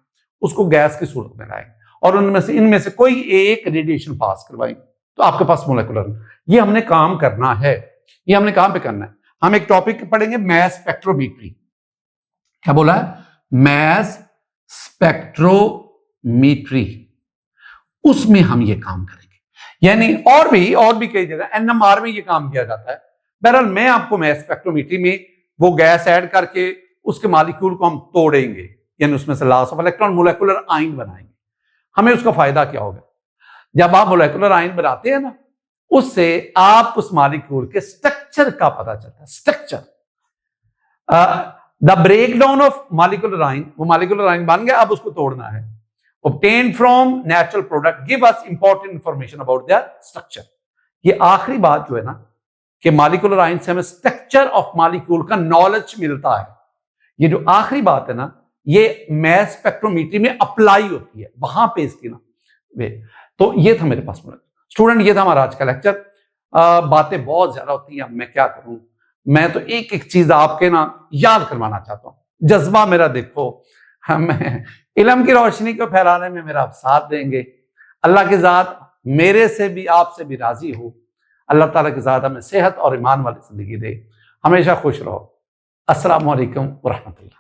[SPEAKER 1] उसको गैस की सूरत में लाएंगे और इनमें से कोई एक रेडिएशन पास करवाएंगे, तो आपके पास मोलेकुलर। ये हमने काम करना है, ये हमने कहां पे करना है? हम एक टॉपिक पढ़ेंगे, मैस स्पेक्ट्रोमीट्री। क्या बोला है? मैस स्पेक्ट्रोमीट्री, उसमें हम ये काम करेंगे। यानी और भी कई जगह एनएमआर में ये काम किया जाता है। बहरहाल मैं आपको मैस स्पेक्ट्रोमीट्री में वो गैस ऐड करके उसके मॉलिक्यूल को हम तोड़ेंगे, यानी उसमें से loss of electron molecular ion बनाएंगे। हमें उसका फायदा क्या होगा? जब आप मोलेकुलर आयन बनाते हैं ना, उससे आप उस मॉलिक्यूल के स्ट्रक्चर का पता चलता है। Structure, the breakdown of molecular ion, वो मॉलिक्यूलर आयन बन गया, अब उसको तोड़ना है। obtained from natural product give us important information about their structure। ये आखिरी बात जो है ना, कि मॉलिक्यूलर आयन से हमें स्ट्रक्चर ऑफ मॉलिक्यूल का नॉलेज मिलता है। ये जो आखिरी बात है ना, ये मैस स्पेक्ट्रोमीट्री में अप्लाई होती है, वहां पे इसकी ना वे। तो ये था मेरे पास स्टूडेंट, ये था हमारा आज का लेक्चर। बातें बहुत ज्यादा होती हैं, अब मैं क्या करूं, मैं तो एक एक चीज आपके ना याद करवाना चाहता हूं। जज्बा मेरा देखो, मैं इल्म की रोशनी को फैलाने में मेरा आप साथ देंगे। अल्लाह की ज़ात मेरे से भी आपसे भी राजी हो। अल्लाह ताला की ज़ात हमें सेहत और ईमान वाली जिंदगी दे। हमेशा खुश रहो। अस्सलामु अलैकुम व रहमतुल्लाह।